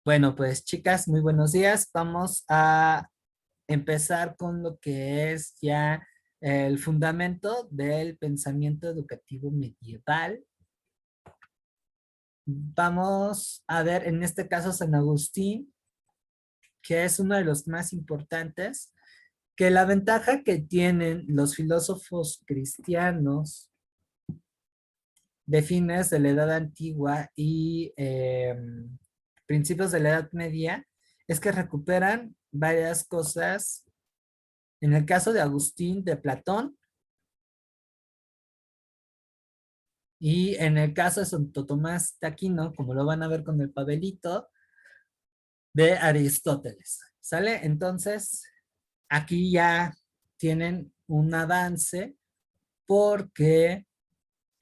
Bueno, pues chicas, muy buenos días. Vamos a empezar con lo que es ya el fundamento del pensamiento educativo medieval. Vamos a ver en este caso San Agustín, que es uno de los más importantes, que la ventaja que tienen los filósofos cristianos de fines de la Edad Antigua y principios de la Edad Media es que recuperan varias cosas. En el caso de Agustín, de Platón, y en el caso de Santo Tomás de Aquino, como lo van a ver con el papelito, de Aristóteles. ¿Sale? Entonces, aquí ya tienen un avance porque,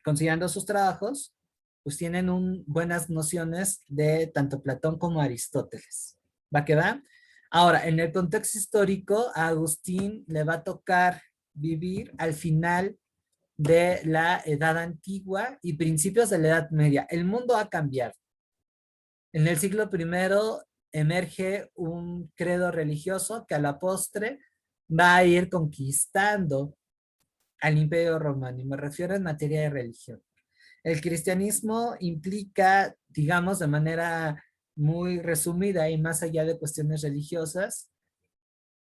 considerando sus trabajos, pues tienen buenas nociones de tanto Platón como Aristóteles. ¿Va que va? Ahora, en el contexto histórico, a Agustín le va a tocar vivir al final de la Edad Antigua y principios de la Edad Media. El mundo ha cambiado. En el siglo I emerge un credo religioso que a la postre va a ir conquistando al Imperio Romano, y me refiero en materia de religión. El cristianismo implica, digamos, de manera muy resumida y más allá de cuestiones religiosas,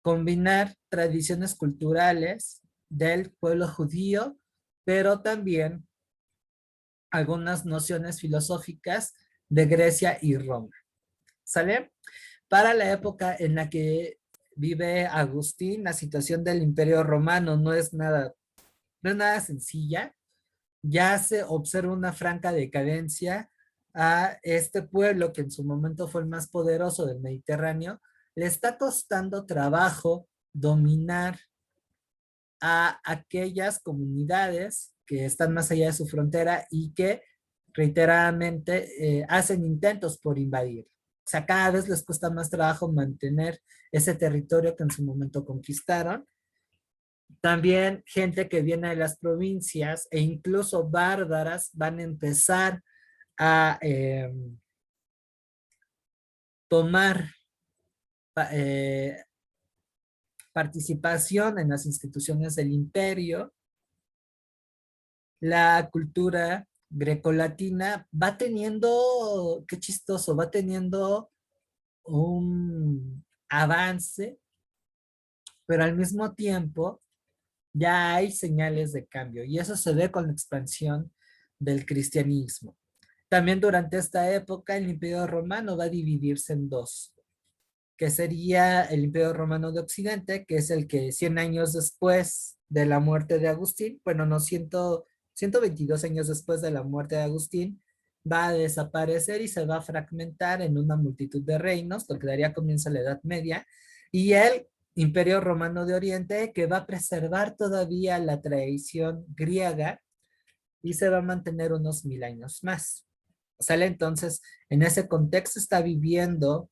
combinar tradiciones culturales del pueblo judío, pero también algunas nociones filosóficas de Grecia y Roma. ¿Sale? Para la época en la que vive Agustín, la situación del Imperio Romano no es nada sencilla. Ya se observa una franca decadencia a este pueblo que en su momento fue el más poderoso del Mediterráneo. Le está costando trabajo dominar a aquellas comunidades que están más allá de su frontera y que reiteradamente hacen intentos por invadir. O sea, cada vez les cuesta más trabajo mantener ese territorio que en su momento conquistaron. También gente que viene de las provincias e incluso bárbaras van a empezar a tomar eh, participación en las instituciones del imperio. La cultura grecolatina va teniendo, qué chistoso, va teniendo un avance, pero al mismo tiempo ya hay señales de cambio y eso se ve con la expansión del cristianismo. También durante esta época el Imperio Romano va a dividirse en dos, que sería el Imperio Romano de Occidente, que es el que 100 años después de la muerte de Agustín, bueno, no, 122 años después de la muerte de Agustín, va a desaparecer y se va a fragmentar en una multitud de reinos, lo que daría comienzo a la Edad Media, y el Imperio Romano de Oriente, que va a preservar todavía la tradición griega y se va a mantener unos 1000 años más. ¿Sale? Entonces, en ese contexto está viviendo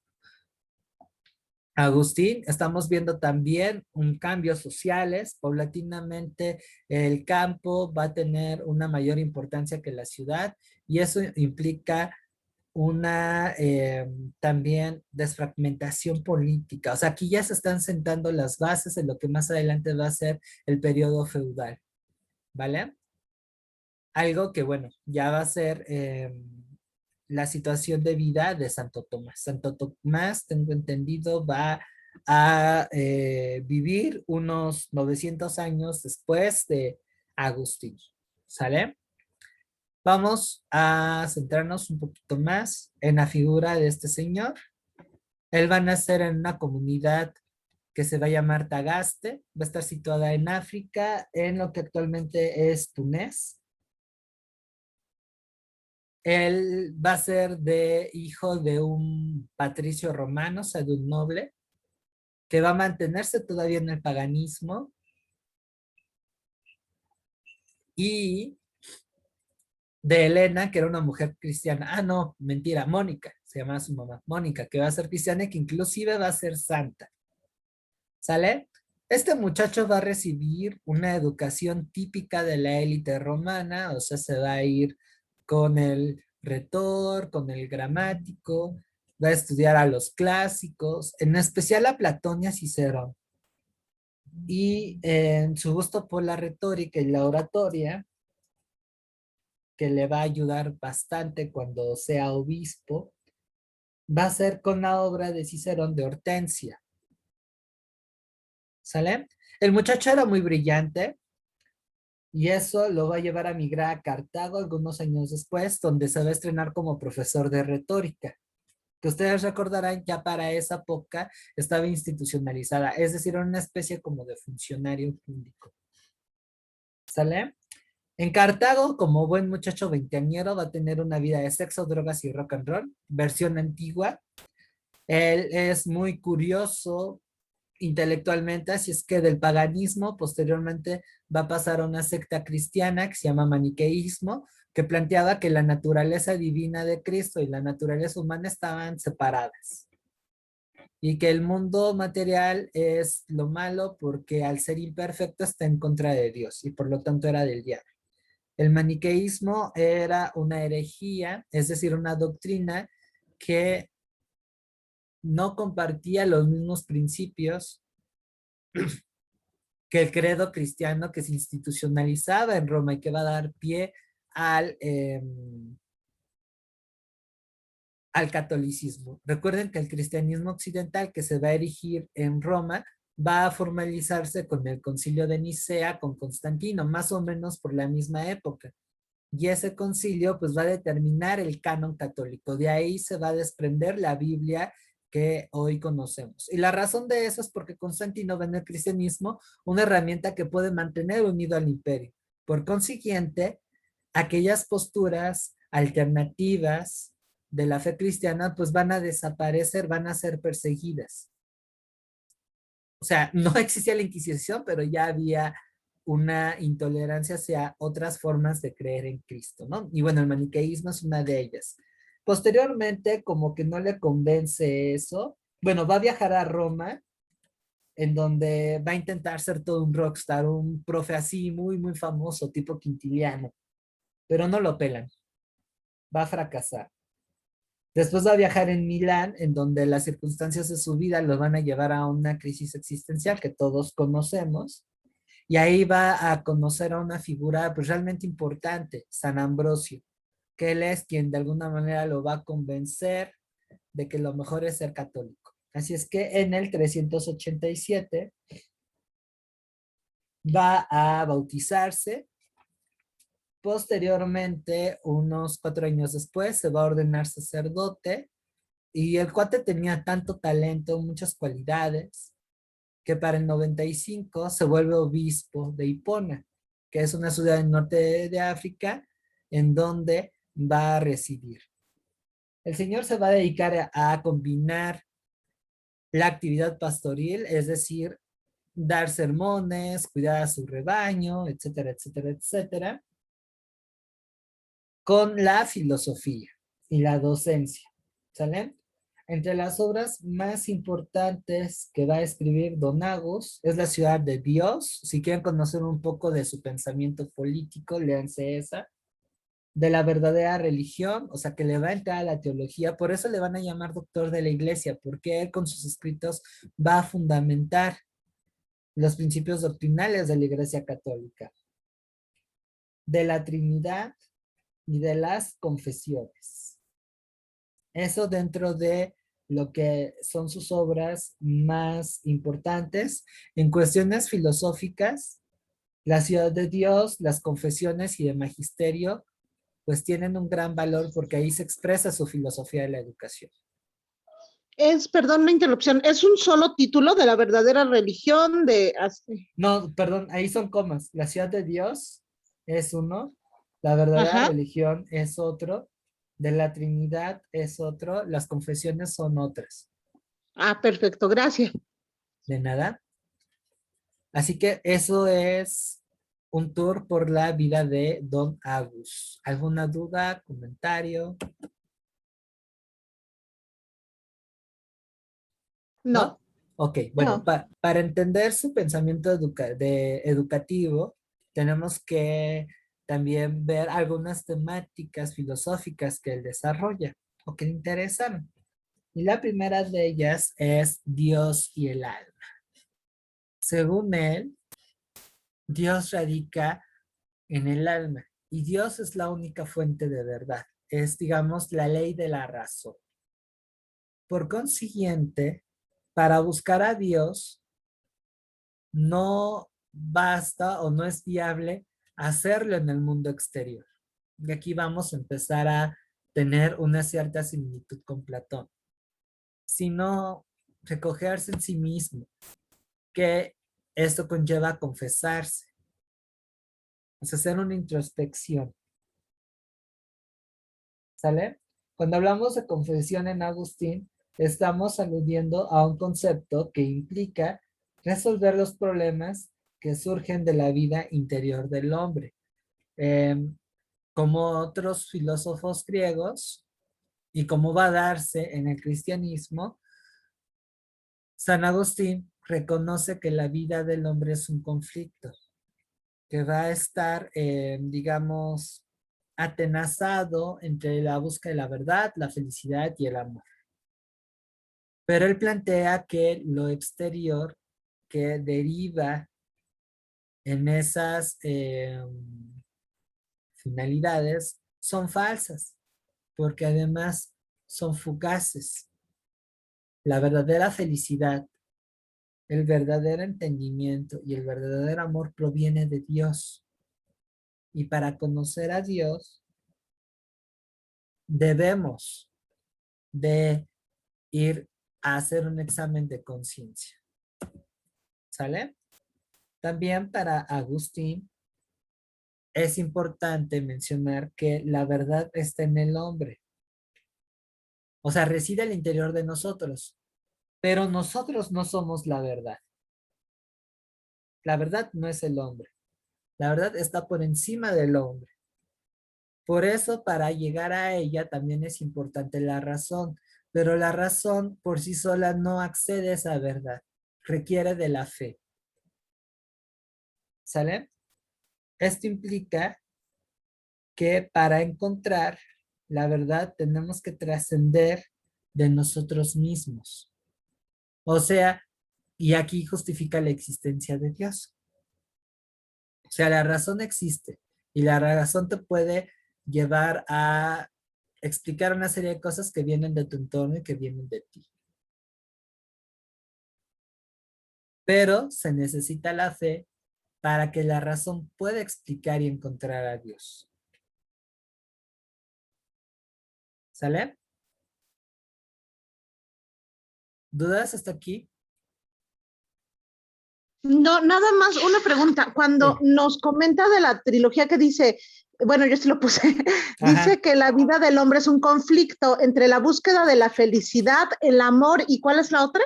Agustín. Estamos viendo también un cambio sociales. Paulatinamente el campo va a tener una mayor importancia que la ciudad y eso implica una también desfragmentación política. O sea, aquí ya se están sentando las bases de lo que más adelante va a ser el periodo feudal, ¿vale? Algo que, bueno, ya va a ser la situación de vida de Santo Tomás. Santo Tomás, tengo entendido, va a vivir unos 900 años después de Agustín. ¿Sale? Vamos a centrarnos un poquito más en la figura de este señor. Él va a nacer en una comunidad que se va a llamar Tagaste, va a estar situada en África, en lo que actualmente es Túnez. Él va a ser hijo de un patricio romano, o sea, de un noble, que va a mantenerse todavía en el paganismo y de Helena, que era una mujer cristiana. Ah, no, mentira, Mónica, se llama su mamá, Mónica, que va a ser cristiana y que inclusive va a ser santa. ¿Sale? Este muchacho va a recibir una educación típica de la élite romana, o sea, se va a ir con el retor, con el gramático, va a estudiar a los clásicos, en especial a Platón y a Cicerón. Y en su gusto por la retórica y la oratoria, que le va a ayudar bastante cuando sea obispo, va a ser con la obra de Cicerón de Hortensia. ¿Sale? El muchacho era muy brillante y eso lo va a llevar a migrar a Cartago algunos años después, donde se va a estrenar como profesor de retórica, que ustedes recordarán ya para esa época estaba institucionalizada, es decir, era una especie como de funcionario público. ¿Sale? En Cartago, como buen muchacho veinteañero, va a tener una vida de sexo, drogas y rock and roll, versión antigua. Él es muy curioso intelectualmente, así es que del paganismo posteriormente va a pasar a una secta cristiana que se llama maniqueísmo, que planteaba que la naturaleza divina de Cristo y la naturaleza humana estaban separadas y que el mundo material es lo malo porque al ser imperfecto está en contra de Dios y por lo tanto era del diablo. El maniqueísmo era una herejía, es decir, una doctrina que no compartía los mismos principios que el credo cristiano que se institucionalizaba en Roma y que va a dar pie al catolicismo. Recuerden que el cristianismo occidental que se va a erigir en Roma va a formalizarse con el concilio de Nicea con Constantino, más o menos por la misma época. Y ese concilio pues va a determinar el canon católico. De ahí se va a desprender la Biblia que hoy conocemos. Y la razón de eso es porque Constantino ve en el cristianismo una herramienta que puede mantener unido al imperio. Por consiguiente, aquellas posturas alternativas de la fe cristiana pues van a desaparecer, van a ser perseguidas. O sea, no existía la Inquisición, pero ya había una intolerancia hacia otras formas de creer en Cristo, ¿no? Y bueno, el maniqueísmo es una de ellas. Posteriormente, como que no le convence eso, bueno, va a viajar a Roma, en donde va a intentar ser todo un rockstar, un profe así muy, muy famoso, tipo Quintiliano, pero no lo pelan, va a fracasar. Después va a viajar en Milán, en donde las circunstancias de su vida lo van a llevar a una crisis existencial que todos conocemos. Y ahí va a conocer a una figura pues, realmente importante, San Ambrosio, que él es quien de alguna manera lo va a convencer de que lo mejor es ser católico. Así es que en el 387 va a bautizarse. Posteriormente, unos 4 años después, se va a ordenar sacerdote. Y el cuate tenía tanto talento, muchas cualidades, que para el 95 se vuelve obispo de Hipona, que es una ciudad del norte de África, en donde va a residir. El señor se va a dedicar a combinar la actividad pastoril, es decir, dar sermones, cuidar a su rebaño, etcétera, etcétera, etcétera, con la filosofía y la docencia. ¿Sale? Entre las obras más importantes que va a escribir Don Agus es La ciudad de Dios. Si quieren conocer un poco de su pensamiento político, léanse esa. De la verdadera religión, o sea, que le va a entrar a la teología. Por eso le van a llamar doctor de la iglesia, porque él con sus escritos va a fundamentar los principios doctrinales de la iglesia católica. De la Trinidad y de las confesiones. Eso dentro de lo que son sus obras más importantes. En cuestiones filosóficas, La ciudad de Dios, las confesiones y de magisterio, pues tienen un gran valor porque ahí se expresa su filosofía de la educación. Perdón la interrupción, es un solo título de la verdadera religión de... No, perdón, ahí son comas. La ciudad de Dios es uno, la verdadera Ajá. religión es otro, de la Trinidad es otro, las confesiones son otras. Ah, perfecto, gracias. De nada. Así que eso es un tour por la vida de Don Agus. ¿Alguna duda, comentario? ¿No? No, Ok, bueno, no. para entender su pensamiento educativo, tenemos que también ver algunas temáticas filosóficas que él desarrolla o que le interesan. Y la primera de ellas es Dios y el alma. Según él, Dios radica en el alma y Dios es la única fuente de verdad. Es, digamos, la ley de la razón. Por consiguiente, para buscar a Dios, no basta o no es viable hacerlo en el mundo exterior. Y aquí vamos a empezar a tener una cierta similitud con Platón, sino recogerse en sí mismo, que esto conlleva confesarse, es hacer una introspección, ¿sale? Cuando hablamos de confesión en Agustín, estamos aludiendo a un concepto que implica resolver los problemas que surgen de la vida interior del hombre. Como otros filósofos griegos y como va a darse en el cristianismo, San Agustín reconoce que la vida del hombre es un conflicto, que va a estar, digamos, atenazado entre la búsqueda de la verdad, la felicidad y el amor. Pero él plantea que lo exterior que deriva en esas finalidades son falsas, porque además son fugaces. La verdadera felicidad, el verdadero entendimiento y el verdadero amor proviene de Dios. Y para conocer a Dios, debemos de ir a hacer un examen de conciencia. ¿Sale? También para Agustín es importante mencionar que la verdad está en el hombre. O sea, reside al interior de nosotros, pero nosotros no somos la verdad. La verdad no es el hombre. La verdad está por encima del hombre. Por eso, para llegar a ella también es importante la razón, pero la razón por sí sola no accede a esa verdad, requiere de la fe. ¿Sale? Esto implica que para encontrar la verdad tenemos que trascender de nosotros mismos. O sea, y aquí justifica la existencia de Dios. O sea, la razón existe y la razón te puede llevar a explicar una serie de cosas que vienen de tu entorno y que vienen de ti. Pero se necesita la fe para que la razón pueda explicar y encontrar a Dios. ¿Sale? ¿Dudas hasta aquí? No, nada más una pregunta. Cuando Sí. nos comenta de la trilogía que dice, bueno, yo sí lo puse, Ajá. dice que la vida del hombre es un conflicto entre la búsqueda de la felicidad, el amor y ¿cuál es la otra?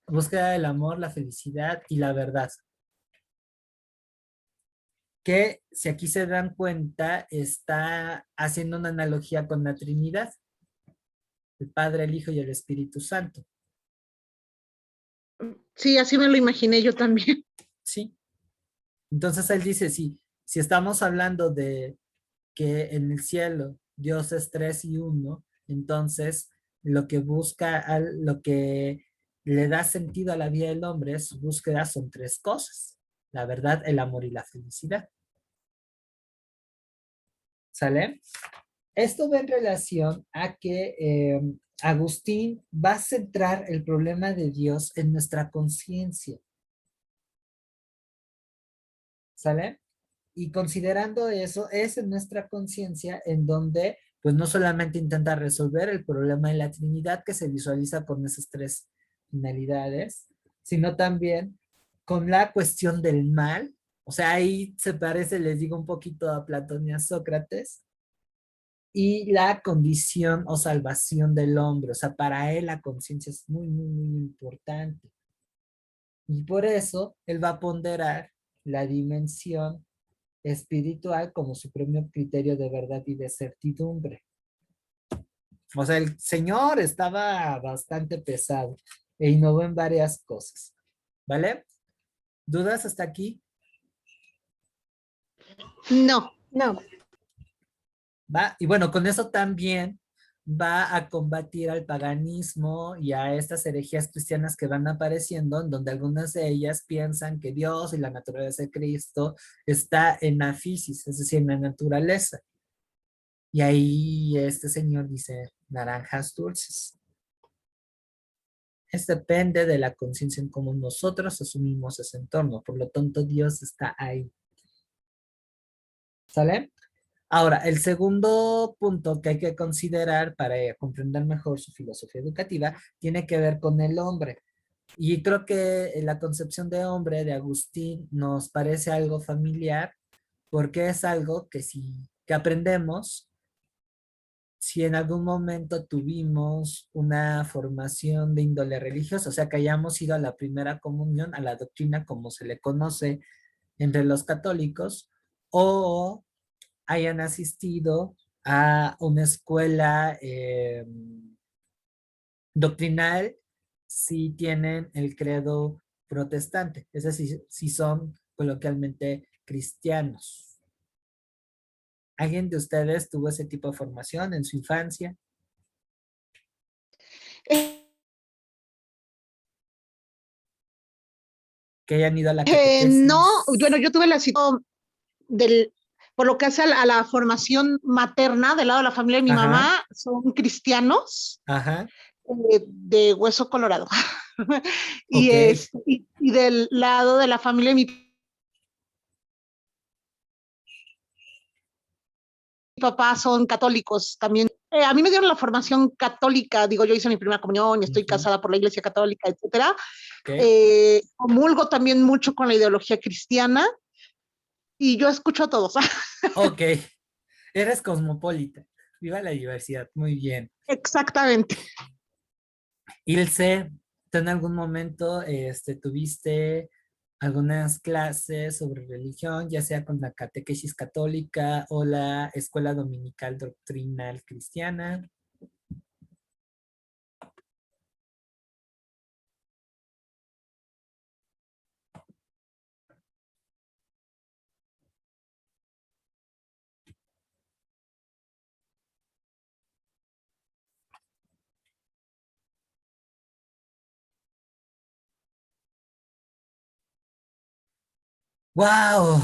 Búsqueda del amor, la felicidad y la verdad. Que si aquí se dan cuenta, está haciendo una analogía con la Trinidad, el Padre, el Hijo y el Espíritu Santo. Sí, así me lo imaginé yo también. Sí. Entonces él dice, sí, si estamos hablando de que en el cielo Dios es tres y uno, entonces lo que busca, lo que le da sentido a la vida del hombre, su búsqueda son tres cosas: la verdad, el amor y la felicidad. ¿Sale? Esto va en relación a que Agustín va a centrar el problema de Dios en nuestra conciencia. ¿Sale? Y considerando eso, es en nuestra conciencia en donde, pues no solamente intenta resolver el problema de la Trinidad que se visualiza con esas tres finalidades, sino también con la cuestión del mal. O sea, ahí se parece, les digo, un poquito a Platón y a Sócrates, y la condición o salvación del hombre. O sea, para él la conciencia es muy, muy, muy importante. Y por eso él va a ponderar la dimensión espiritual como su propio criterio de verdad y de certidumbre. O sea, el señor estaba bastante pesado e innovó en varias cosas. ¿Vale? ¿Dudas hasta aquí? No. No. ¿Va? Y bueno, con eso también va a combatir al paganismo y a estas herejías cristianas que van apareciendo, en donde algunas de ellas piensan que Dios y la naturaleza de Cristo está en la fisis, es decir, en la naturaleza. Y ahí este señor dice, naranjas dulces. Es depende de la conciencia en cómo nosotros asumimos ese entorno. Por lo tanto, Dios está ahí. ¿Sale? Ahora, el segundo punto que hay que considerar para comprender mejor su filosofía educativa tiene que ver con el hombre. Y creo que la concepción de hombre de Agustín nos parece algo familiar porque es algo que que aprendemos si en algún momento tuvimos una formación de índole religiosa, o sea, que hayamos ido a la primera comunión, a la doctrina como se le conoce entre los católicos, o hayan asistido a una escuela doctrinal si tienen el credo protestante, es decir, si son coloquialmente cristianos. ¿Alguien de ustedes tuvo ese tipo de formación en su infancia? Que hayan ido a la No, catequesis. bueno, yo tuve la situación por lo que hace a la formación materna del lado de la familia de mi Ajá, mamá, son cristianos ajá, de hueso colorado. ok, Y del lado de la familia de mi papá son católicos también. A mí me dieron la formación católica, digo, yo hice mi primera comunión, estoy ujú, casada por la iglesia católica, etcétera. ok, Comulgo también mucho con la ideología cristiana y yo escucho a todos. ok. Eres cosmopolita. Viva la diversidad, muy bien. Exactamente. Ilse, ¿tú en algún momento tuviste algunas clases sobre religión, ya sea con la catequesis católica o la escuela dominical doctrinal cristiana? ¡Wow!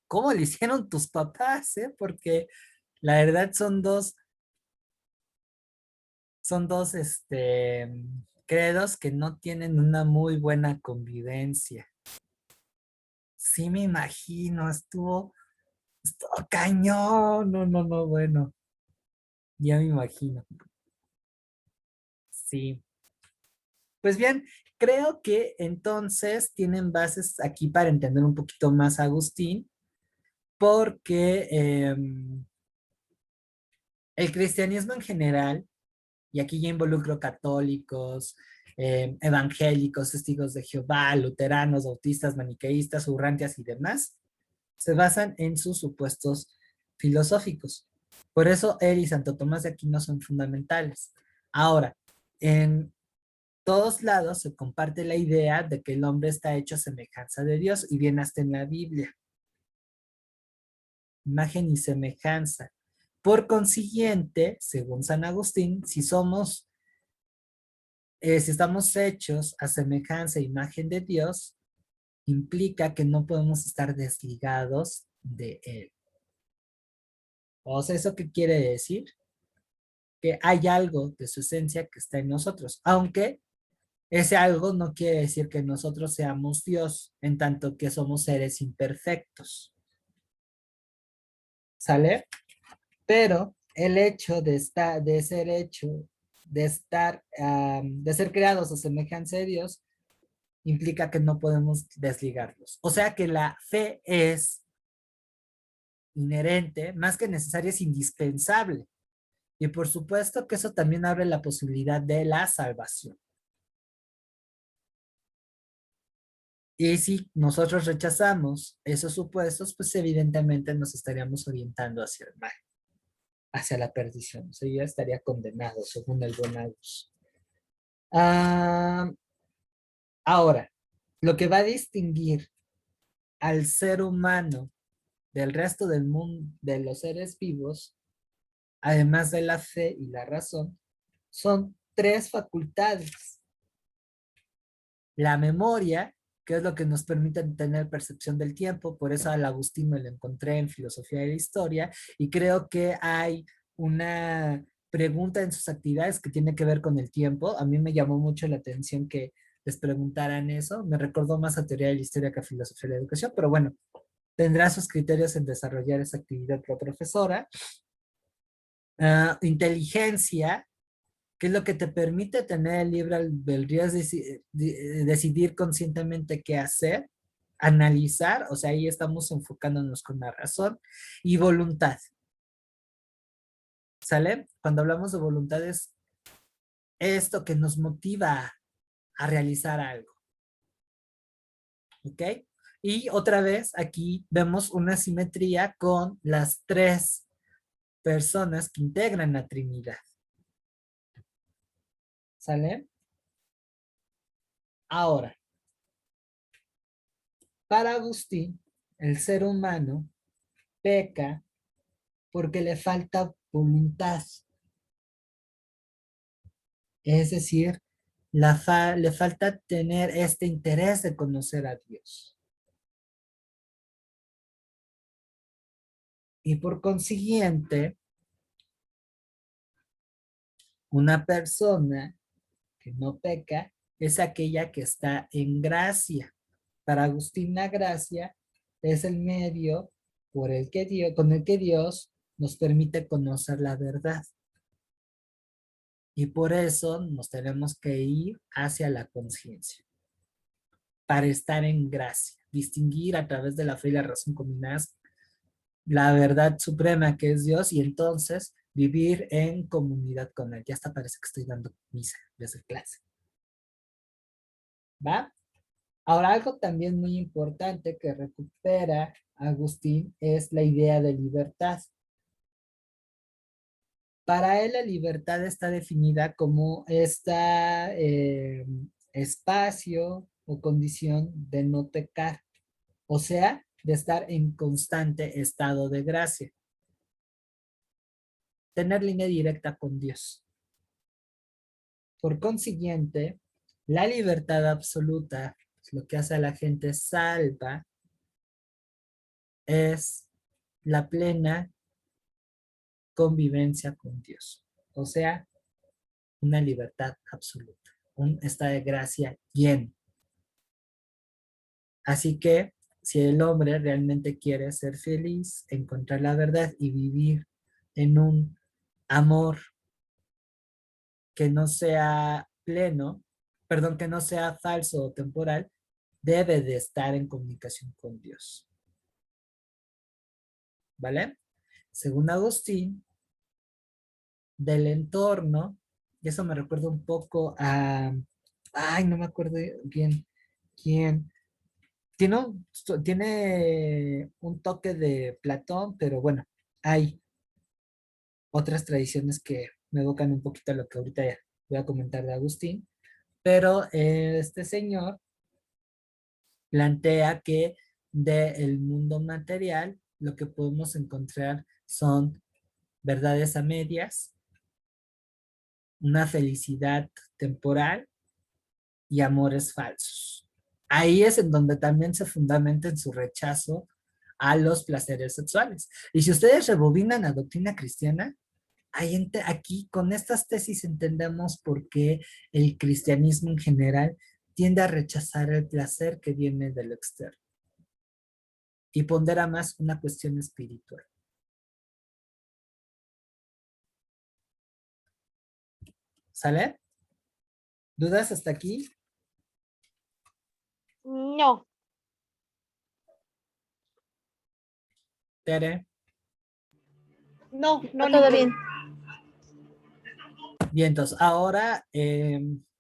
¿Cómo le hicieron tus papás, Porque la verdad son dos, credos que no tienen una muy buena convivencia. Sí me imagino, estuvo cañón, no, no, no, bueno, ya me imagino, sí. Pues bien, creo que entonces tienen bases aquí para entender un poquito más a Agustín, porque el cristianismo en general, y aquí ya involucro católicos, evangélicos, testigos de Jehová, luteranos, bautistas, maniqueístas, urrantias y demás, se basan en sus supuestos filosóficos. Por eso él y Santo Tomás de Aquino son fundamentales. Ahora, en todos lados se comparte la idea de que el hombre está hecho a semejanza de Dios y viene hasta en la Biblia. Imagen y semejanza. Por consiguiente, según San Agustín, si estamos hechos a semejanza e imagen de Dios, implica que no podemos estar desligados de Él. O sea, ¿eso qué quiere decir? Que hay algo de su esencia que está en nosotros, aunque ese algo no quiere decir que nosotros seamos Dios, en tanto que somos seres imperfectos. ¿Sale? Pero el hecho de estar, de ser hecho, de estar, de ser creados a semejanza de Dios, implica que no podemos desligarlos. O sea que la fe es inherente, más que necesaria, es indispensable. Y por supuesto que eso también abre la posibilidad de la salvación. Y si nosotros rechazamos esos supuestos, pues evidentemente nos estaríamos orientando hacia el mal, hacia la perdición. O sea, ya estaría condenado, según el buen Agus. Ah, ahora, lo que va a distinguir al ser humano del resto del mundo, de los seres vivos, además de la fe y la razón, son tres facultades. La memoria, que es lo que nos permite tener percepción del tiempo, por eso al Agustín me lo encontré en Filosofía de la Historia, y creo que hay una pregunta en sus actividades que tiene que ver con el tiempo. A mí me llamó mucho la atención que les preguntaran eso, me recordó más a Teoría de la Historia que a Filosofía de la Educación, pero bueno, tendrá sus criterios en desarrollar esa actividad la profesora. Inteligencia, que es lo que te permite tener el libre albedrío, decidir conscientemente qué hacer, analizar, o sea, ahí estamos enfocándonos con la razón, y voluntad. ¿Sale? Cuando hablamos de voluntad es esto que nos motiva a realizar algo. ¿Ok? Y otra vez aquí vemos una simetría con las tres personas que integran la Trinidad. ¿Sale? Ahora, para Agustín, el ser humano peca porque le falta voluntad. Es decir, le falta tener este interés de conocer a Dios. Y por consiguiente, una persona que no peca es aquella que está en gracia. Para Agustín, la gracia es el medio por el que con el que Dios nos permite conocer la verdad. Y por eso nos tenemos que ir hacia la conciencia, para estar en gracia, distinguir a través de la fe y la razón combinadas la verdad suprema que es Dios y entonces vivir en comunidad con Él. Ya hasta parece que estoy dando misa desde clase. ¿Va? Ahora, algo también muy importante que recupera Agustín es la idea de libertad. Para él la libertad está definida como este espacio o condición de no pecar, o sea, de estar en constante estado de gracia, tener línea directa con Dios. Por consiguiente, la libertad absoluta, lo que hace a la gente salva, es la plena convivencia con Dios, o sea, una libertad absoluta, un estado de gracia lleno. Así que si el hombre realmente quiere ser feliz, encontrar la verdad y vivir en un amor que no sea pleno, perdón, que no sea falso o temporal, debe de estar en comunicación con Dios. ¿Vale? Según Agustín, del entorno, y eso me recuerda un poco a, ay, no me acuerdo bien quién, tiene un toque de Platón, pero bueno, hay otras tradiciones que me evocan un poquito a lo que ahorita voy a comentar de Agustín, pero este señor plantea que del mundo material lo que podemos encontrar son verdades a medias, una felicidad temporal y amores falsos. Ahí es en donde también se fundamenta en su rechazo a los placeres sexuales. Y si ustedes rebobinan a doctrina cristiana, aquí con estas tesis entendemos por qué el cristianismo en general tiende a rechazar el placer que viene del externo y pondera más una cuestión espiritual. ¿Sale? ¿Dudas hasta aquí? No. Tere. No, no, Todo bien. Bien, entonces ahora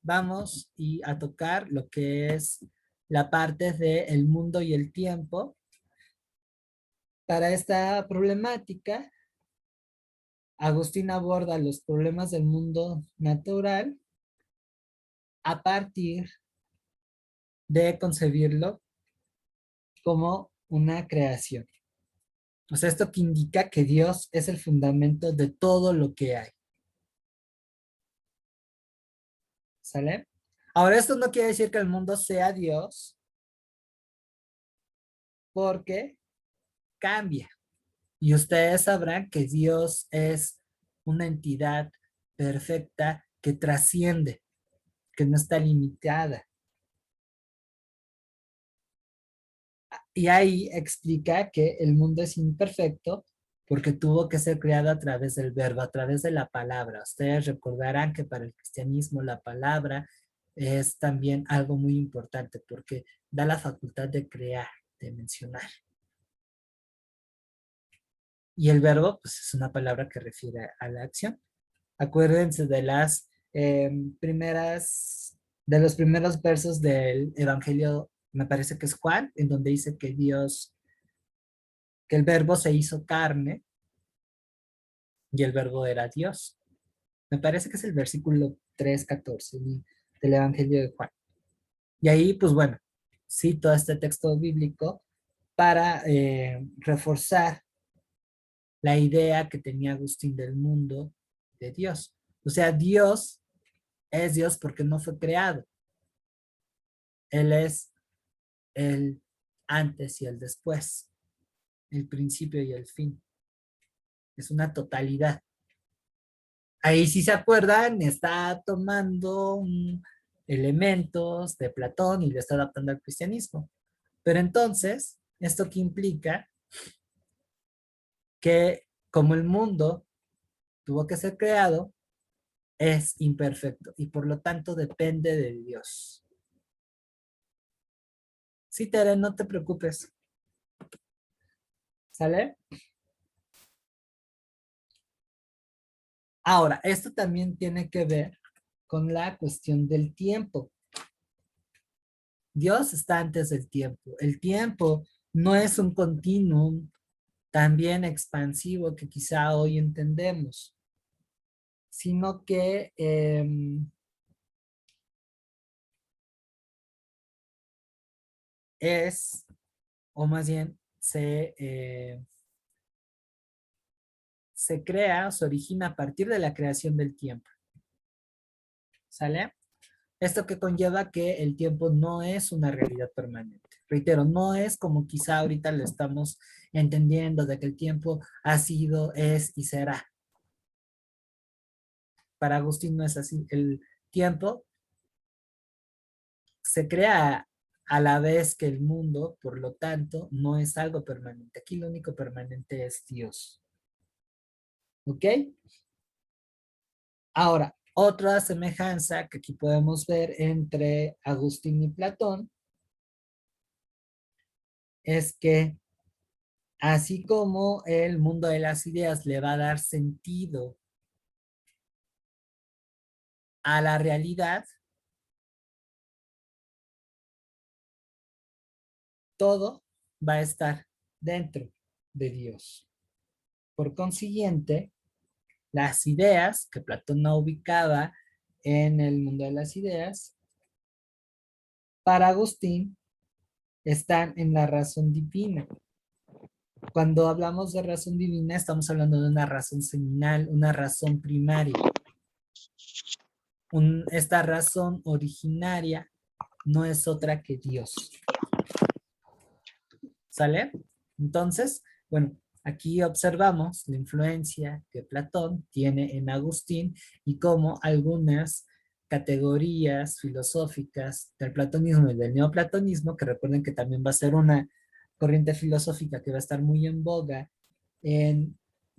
vamos a tocar lo que es la parte del mundo y el tiempo. Para esta problemática, Agustín aborda los problemas del mundo natural a partir de concebirlo como una creación. O sea, esto que indica que Dios es el fundamento de todo lo que hay. ¿Sale? Ahora, esto no quiere decir que el mundo sea Dios, porque cambia. Y ustedes sabrán que Dios es una entidad perfecta que trasciende, que no está limitada. Y ahí explica que el mundo es imperfecto porque tuvo que ser creado a través del verbo, a través de la palabra. Ustedes recordarán que para el cristianismo la palabra es también algo muy importante porque da la facultad de crear, de mencionar. Y el verbo, pues es una palabra que refiere a la acción. Acuérdense de las de los primeros versos del Evangelio, me parece que es Juan, en donde dice que Dios, que el verbo se hizo carne y el verbo era Dios. Me parece que es el versículo 3:14 del Evangelio de Juan. Y ahí, pues bueno, cito este texto bíblico para reforzar la idea que tenía Agustín del mundo de Dios. O sea, Dios es Dios porque no fue creado. Él es el antes y el después, el principio y el fin. Es una totalidad. Ahí si se acuerdan, está tomando elementos de Platón y lo está adaptando al cristianismo. Pero entonces, ¿esto qué implica? Que como el mundo tuvo que ser creado, es imperfecto y por lo tanto depende de Dios. Sí, Tere, no te preocupes. ¿Sale? Ahora, esto también tiene que ver con la cuestión del tiempo. Dios está antes del tiempo. El tiempo no es un continuum tan bien expansivo que quizá hoy entendemos, sino que es, o más bien, se crea, se origina a partir de la creación del tiempo. ¿Sale? Esto que conlleva que el tiempo no es una realidad permanente. Reitero, no es como quizá ahorita lo estamos entendiendo de que el tiempo ha sido, es y será. Para Agustín no es así. El tiempo se crea a la vez que el mundo, por lo tanto, no es algo permanente. Aquí lo único permanente es Dios. ¿Ok? Ahora, otra semejanza que aquí podemos ver entre Agustín y Platón es que así como el mundo de las ideas le va a dar sentido a la realidad, todo va a estar dentro de Dios. Por consiguiente, las ideas que Platón no ubicaba en el mundo de las ideas, para Agustín están en la razón divina. Cuando hablamos de razón divina, estamos hablando de una razón seminal, una razón primaria. Esta razón originaria no es otra que Dios. ¿Sale? Entonces, bueno, aquí observamos la influencia que Platón tiene en Agustín y cómo algunas categorías filosóficas del platonismo y del neoplatonismo, que recuerden que también va a ser una corriente filosófica que va a estar muy en boga en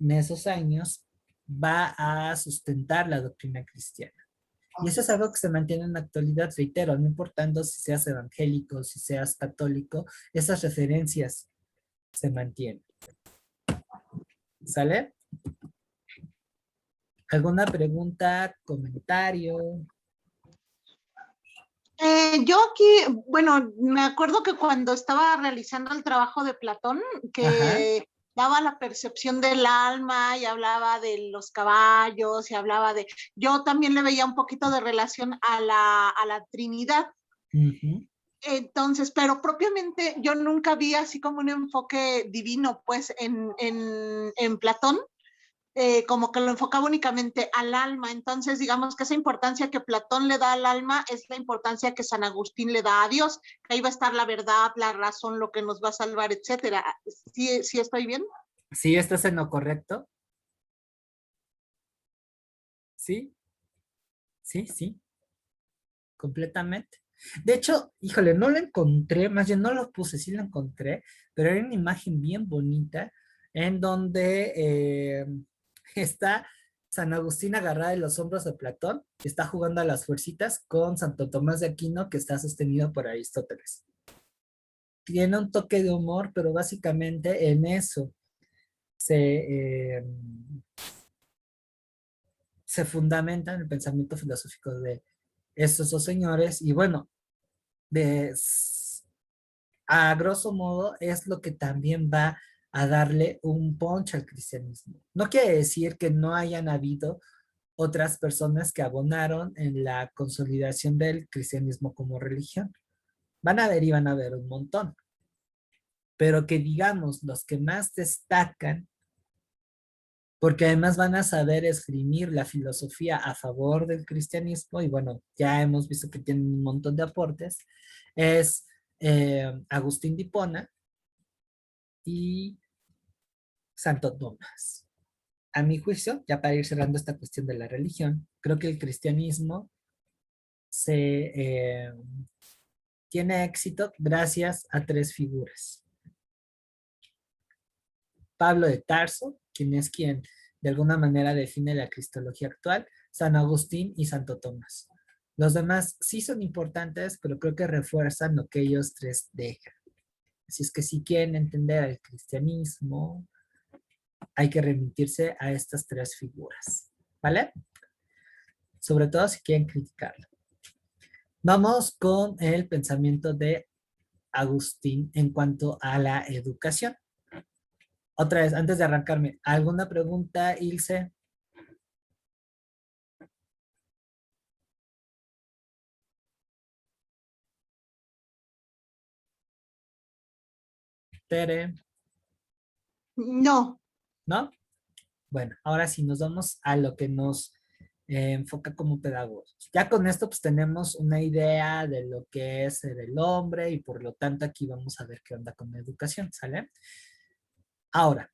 esos años, va a sustentar la doctrina cristiana. Y eso es algo que se mantiene en la actualidad, reitero, no importando si seas evangélico, si seas católico, esas referencias se mantienen. ¿Sale? ¿Alguna pregunta, comentario? Yo aquí, bueno, me acuerdo que cuando estaba realizando el trabajo de Platón, Ajá. que daba la percepción del alma y hablaba de los caballos y hablaba de, yo también le veía un poquito de relación a la Trinidad. Uh-huh. Entonces, pero propiamente yo nunca vi así como un enfoque divino, pues, en Platón, como que lo enfocaba únicamente al alma. Entonces, digamos que esa importancia que Platón le da al alma es la importancia que San Agustín le da a Dios, que ahí va a estar la verdad, la razón, lo que nos va a salvar, etcétera. ¿Sí, sí estoy bien? ¿Sí estás en lo correcto? Sí, sí, sí, completamente. De hecho, híjole, no lo encontré, más bien no lo puse, sí lo encontré, pero hay una imagen bien bonita en donde está San Agustín agarrado de los hombros de Platón, que está jugando a las fuercitas con Santo Tomás de Aquino, que está sostenido por Aristóteles. Tiene un toque de humor, pero básicamente en eso se, se fundamenta en el pensamiento filosófico de estos dos señores. Y bueno, de, a grosso modo es lo que también va a darle un punch al cristianismo. No quiere decir que no hayan habido otras personas que abonaron en la consolidación del cristianismo como religión. Van a haber y van a haber un montón, pero que digamos los que más destacan, porque además van a saber esgrimir la filosofía a favor del cristianismo, y bueno, ya hemos visto que tienen un montón de aportes, es Agustín de Hipona y Santo Tomás. A mi juicio, ya para ir cerrando esta cuestión de la religión, creo que el cristianismo se tiene éxito gracias a tres figuras. Pablo de Tarso, quien es quien de alguna manera define la cristología actual, San Agustín y Santo Tomás. Los demás sí son importantes, pero creo que refuerzan lo que ellos tres dejan. Así es que si quieren entender el cristianismo, hay que remitirse a estas tres figuras, ¿vale? Sobre todo si quieren criticarlo. Vamos con el pensamiento de Agustín en cuanto a la educación. Otra vez, antes de arrancarme, ¿alguna pregunta, Ilse? Tere, No. ¿no? Bueno, ahora sí nos vamos a lo que nos enfoca como pedagogos. Ya con esto pues tenemos una idea de lo que es el hombre y por lo tanto aquí vamos a ver qué onda con la educación, ¿sale? Ahora,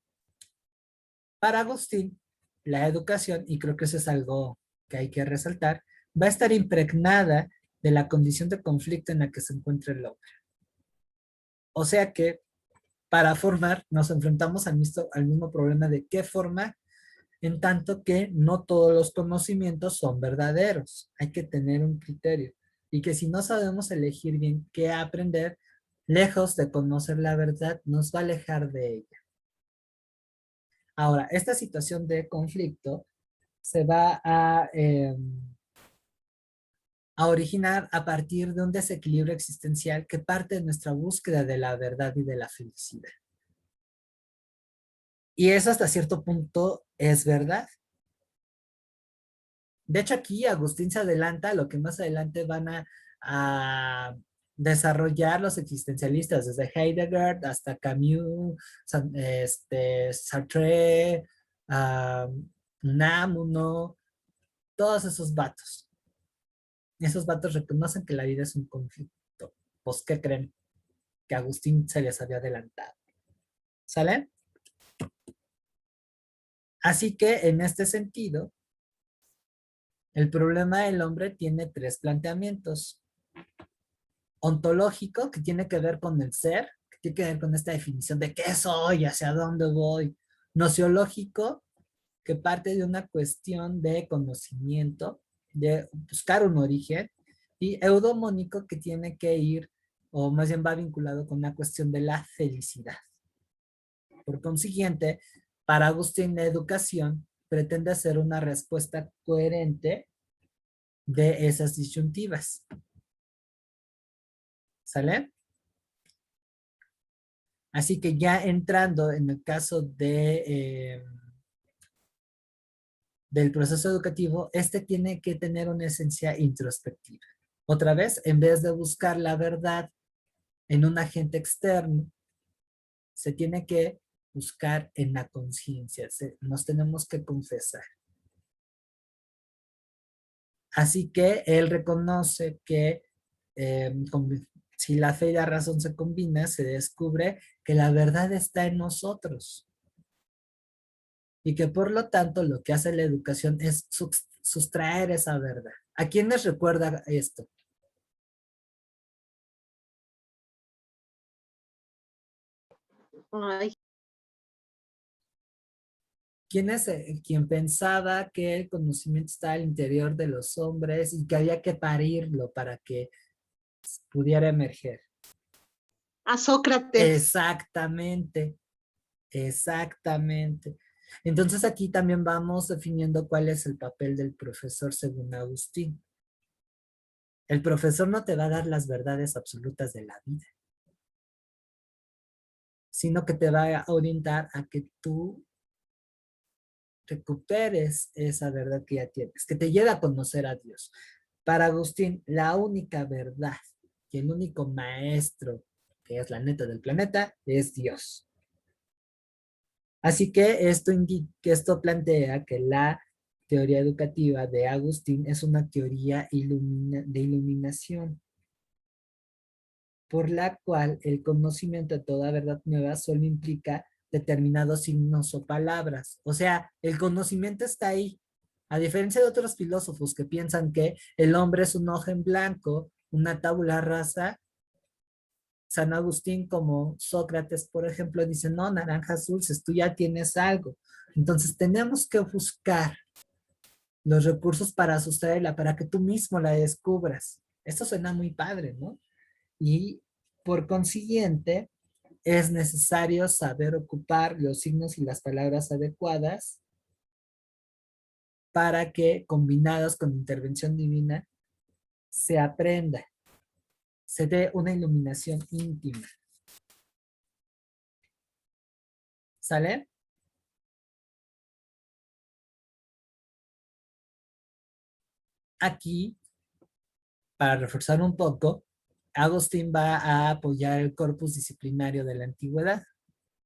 para Agustín, la educación, y creo que eso es algo que hay que resaltar, va a estar impregnada de la condición de conflicto en la que se encuentra el hombre. O sea que para formar nos enfrentamos al mismo problema de qué forma, en tanto que no todos los conocimientos son verdaderos. Hay que tener un criterio. Y que si no sabemos elegir bien qué aprender, lejos de conocer la verdad, nos va a alejar de ella. Ahora, esta situación de conflicto se va a originar a partir de un desequilibrio existencial que parte de nuestra búsqueda de la verdad y de la felicidad. Y eso hasta cierto punto es verdad. De hecho, aquí Agustín se adelanta a lo que más adelante van a desarrollar los existencialistas, desde Heidegger hasta Camus, Sartre, Namuno, todos esos vatos. Esos vatos reconocen que la vida es un conflicto. Pues, ¿qué creen? Que Agustín se les había adelantado. ¿Sale? Así que en este sentido, el problema del hombre tiene tres planteamientos. Ontológico, que tiene que ver con el ser, que tiene que ver con esta definición de qué soy, hacia dónde voy. Nociológico, que parte de una cuestión de conocimiento, de buscar un origen. Y eudomónico, que tiene que ir, o más bien va vinculado con la cuestión de la felicidad. Por consiguiente, para Agustín, la educación pretende ser una respuesta coherente de esas disyuntivas. ¿Sale? Así que ya entrando en el caso del proceso educativo, este tiene que tener una esencia introspectiva. Otra vez, en vez de buscar la verdad en un agente externo, se tiene que buscar en la conciencia, nos tenemos que confesar. Así que él reconoce que si la fe y la razón se combinan, se descubre que la verdad está en nosotros. Y que por lo tanto lo que hace la educación es sustraer esa verdad. ¿A quién les recuerda esto? Ay, ¿Quién es quien pensaba que el conocimiento está al interior de los hombres y que había que parirlo para que pudiera emerger? a Sócrates. Exactamente, exactamente. Entonces aquí también vamos definiendo cuál es el papel del profesor según Agustín. El profesor no te va a dar las verdades absolutas de la vida, sino que te va a orientar a que tú recuperes esa verdad que ya tienes, que te lleve a conocer a Dios. Para Agustín, la única verdad y el único maestro que es la neta del planeta es Dios. Así que esto plantea que la teoría educativa de Agustín es una teoría de iluminación, por la cual el conocimiento de toda verdad nueva solo implica determinados signos o palabras. O sea, el conocimiento está ahí. A diferencia de otros filósofos que piensan que el hombre es un hoja en blanco, una tabula rasa, San Agustín como Sócrates, por ejemplo, dice, no, naranjas dulces, tú ya tienes algo. Entonces tenemos que buscar los recursos para sustraerla, para que tú mismo la descubras. Esto suena muy padre, ¿no? Y por consiguiente, es necesario saber ocupar los signos y las palabras adecuadas para que, combinados con intervención divina, se aprenda, se dé una iluminación íntima. ¿Sale? Aquí, para reforzar un poco, Agustín va a apoyar el corpus disciplinario de la antigüedad.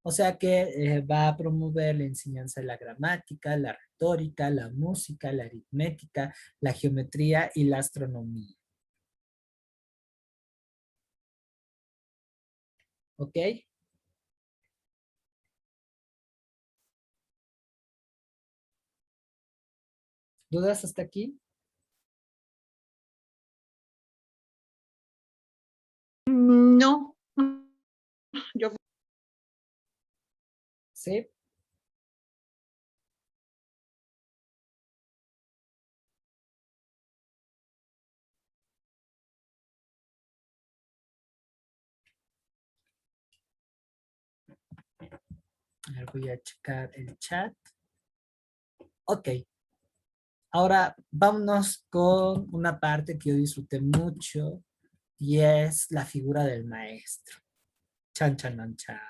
O sea que va a promover la enseñanza de la gramática, la retórica, la música, la aritmética, la geometría y la astronomía. ¿Ok? ¿Dudas hasta aquí? No, yo Sí. A ver, voy a checar el chat. Ok. Ahora vámonos con una parte que yo disfruté mucho y es la figura del maestro. Chan, chan, chan, chan.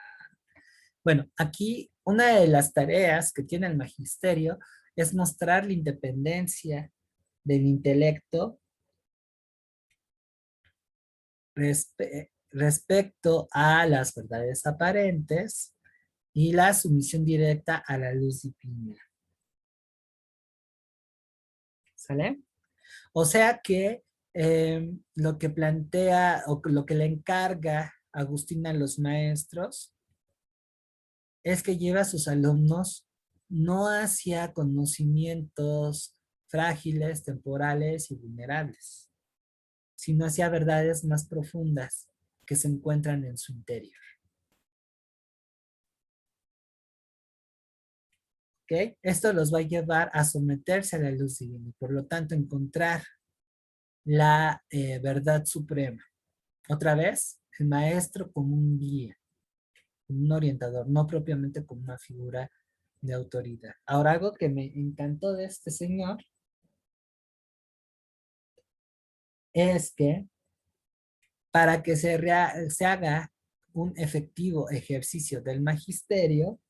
Bueno, aquí una de las tareas que tiene el magisterio es mostrar la independencia del intelecto respecto a las verdades aparentes y la sumisión directa a la luz divina. ¿Sale? O sea que lo que plantea o lo que le encarga Agustín a los maestros es que lleva a sus alumnos no hacia conocimientos frágiles, temporales y vulnerables, sino hacia verdades más profundas que se encuentran en su interior. ¿Ok? Esto los va a llevar a someterse a la luz divina y por lo tanto encontrar la verdad suprema. Otra vez, el maestro como un guía, como un orientador, no propiamente como una figura de autoridad. Ahora, algo que me encantó de este señor es que para que se haga un efectivo ejercicio del magisterio,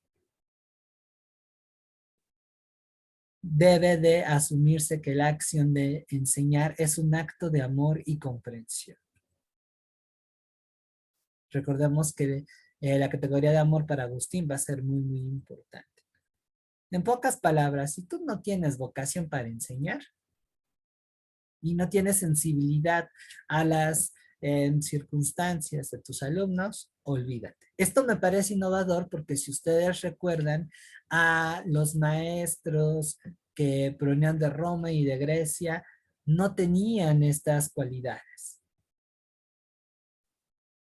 debe de asumirse que la acción de enseñar es un acto de amor y comprensión. Recordemos que la categoría de amor para Agustín va a ser muy, muy importante. En pocas palabras, si tú no tienes vocación para enseñar y no tienes sensibilidad a las circunstancias de tus alumnos, olvídate. Esto me parece innovador porque si ustedes recuerdan a los maestros que provenían de Roma y de Grecia, no tenían estas cualidades,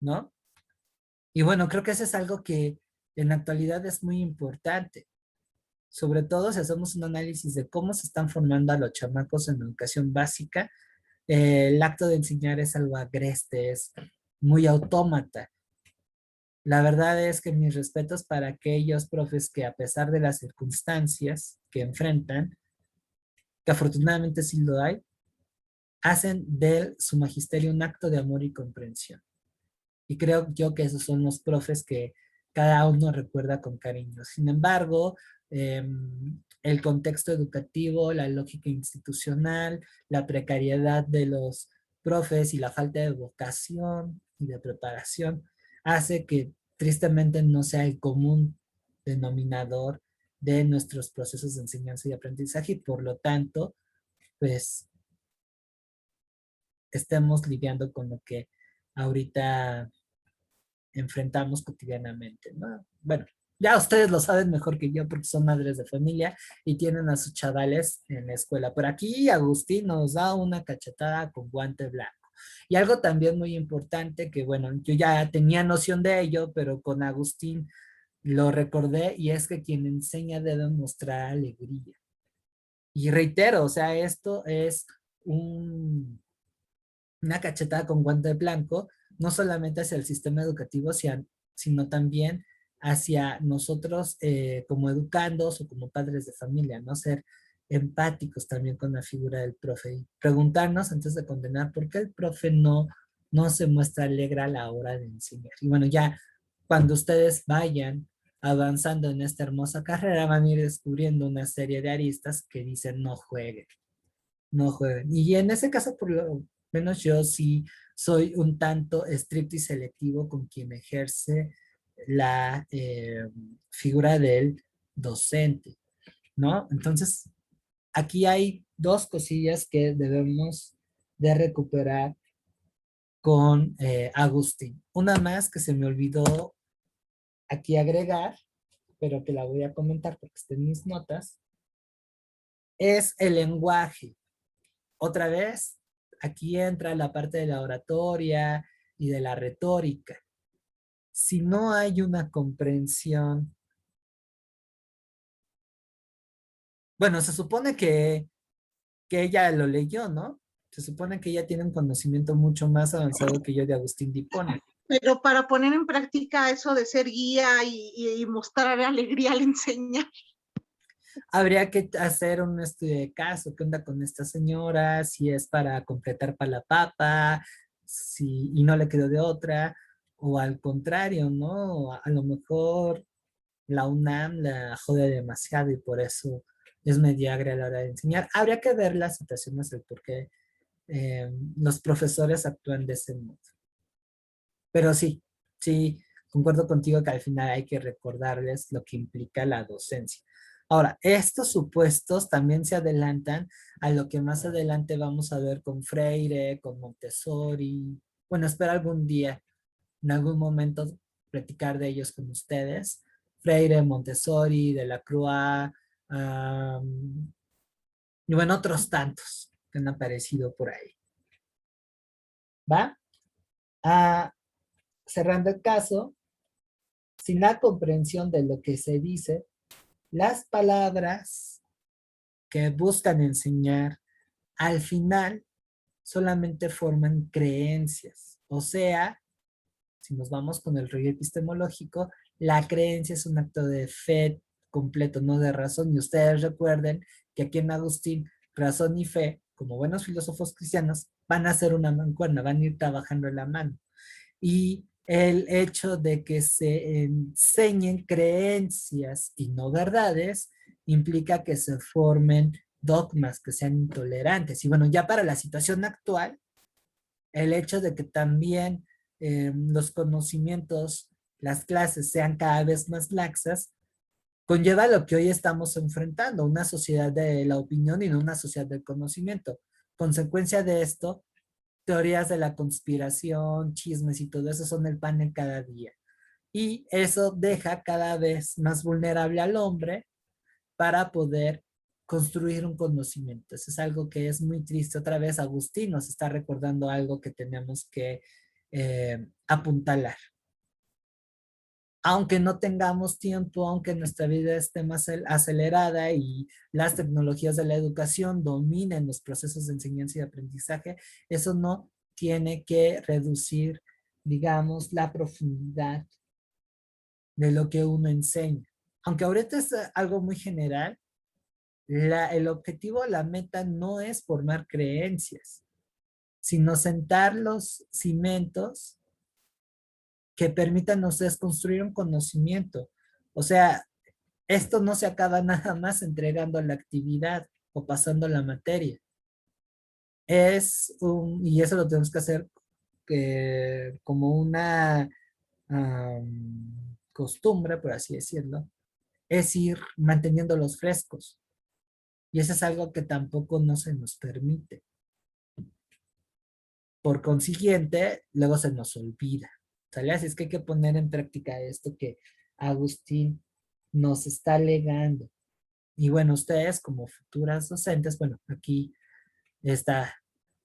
¿no? Y bueno, creo que eso es algo que en la actualidad es muy importante, sobre todo si hacemos un análisis de cómo se están formando a los chamacos en la educación básica. El acto de enseñar es algo agreste, es muy autómata. La verdad es que mis respetos para aquellos profes que a pesar de las circunstancias que enfrentan, que afortunadamente sí lo hay, hacen de su magisterio un acto de amor y comprensión. Y creo yo que esos son los profes que cada uno recuerda con cariño. Sin embargo, el contexto educativo, la lógica institucional, la precariedad de los profes y la falta de vocación y de preparación hace que tristemente no sea el común denominador de nuestros procesos de enseñanza y aprendizaje y por lo tanto, pues estemos lidiando con lo que ahorita enfrentamos cotidianamente, ¿no? Bueno, ya ustedes lo saben mejor que yo porque son madres de familia y tienen a sus chavales en la escuela. Por aquí Agustín nos da una cachetada con guante blanco. Y algo también muy importante que, bueno, yo ya tenía noción de ello, pero con Agustín lo recordé y es que quien enseña debe mostrar alegría. Y reitero, o sea, esto es una cachetada con guante blanco, no solamente hacia el sistema educativo, sino también hacia nosotros como educandos o como padres de familia, ¿no? Ser empáticos también con la figura del profe y preguntarnos antes de condenar por qué el profe no se muestra alegre a la hora de enseñar. Y bueno, ya cuando ustedes vayan avanzando en esta hermosa carrera, van a ir descubriendo una serie de aristas que dicen no jueguen, no jueguen. Y en ese caso, por lo menos yo sí soy un tanto estricto y selectivo con quien ejerce la figura del docente, ¿no? Entonces, aquí hay dos cosillas que debemos de recuperar con Agustín. Una más que se me olvidó aquí agregar, pero que la voy a comentar porque está en mis notas, es el lenguaje. Otra vez, aquí entra la parte de la oratoria y de la retórica. Si no hay una comprensión, bueno, se supone que ella lo leyó, ¿no? Se supone que ella tiene un conocimiento mucho más avanzado que yo de Agustín de Hipona. Pero para poner en práctica eso de ser guía y mostrar alegría al enseñar. Habría que hacer un estudio de caso, qué onda con esta señora, si es para completar para la papa, si, y no le quedó de otra, o al contrario, ¿no? A lo mejor la UNAM la jode demasiado y por eso es mediocre a la hora de enseñar. Habría que ver las situaciones del por qué los profesores actúan de ese modo. Pero sí, sí, concuerdo contigo que al final hay que recordarles lo que implica la docencia. Ahora, estos supuestos también se adelantan a lo que más adelante vamos a ver con Freire, con Montessori. Bueno, espero algún día, en algún momento, platicar de ellos con ustedes. Freire, Montessori, de la Croix, y bueno, otros tantos que han aparecido por ahí. ¿Va? Ah, cerrando el caso, sin la comprensión de lo que se dice, las palabras que buscan enseñar al final solamente forman creencias. O sea, si nos vamos con el rollo epistemológico, la creencia es un acto de fe completo, no de razón. Y ustedes recuerden que aquí en Agustín, razón y fe, como buenos filósofos cristianos, van a ser una mancuerna, van a ir trabajando en la mano. Y el hecho de que se enseñen creencias y no verdades implica que se formen dogmas que sean intolerantes. Y bueno, ya para la situación actual, el hecho de que también los conocimientos, las clases sean cada vez más laxas, conlleva lo que hoy estamos enfrentando, una sociedad de la opinión y no una sociedad del conocimiento. Consecuencia de esto, teorías de la conspiración, chismes y todo eso son el pan de cada día. Y eso deja cada vez más vulnerable al hombre para poder construir un conocimiento. Eso es algo que es muy triste. Otra vez Agustín nos está recordando algo que tenemos que apuntalar. Aunque no tengamos tiempo, aunque nuestra vida esté más acelerada y las tecnologías de la educación dominen los procesos de enseñanza y aprendizaje, eso no tiene que reducir, digamos, la profundidad de lo que uno enseña. Aunque ahorita es algo muy general, el objetivo, la meta no es formar creencias, sino sentar los cimientos que permitan a ustedes construir un conocimiento. O sea, esto no se acaba nada más entregando la actividad o pasando la materia. Y eso lo tenemos que hacer como una costumbre, por así decirlo, es ir manteniéndolos frescos. Y eso es algo que tampoco no se nos permite. Por consiguiente, luego se nos olvida. ¿Sale? Así es que hay que poner en práctica esto que Agustín nos está legando. Y bueno, ustedes como futuras docentes, bueno, aquí está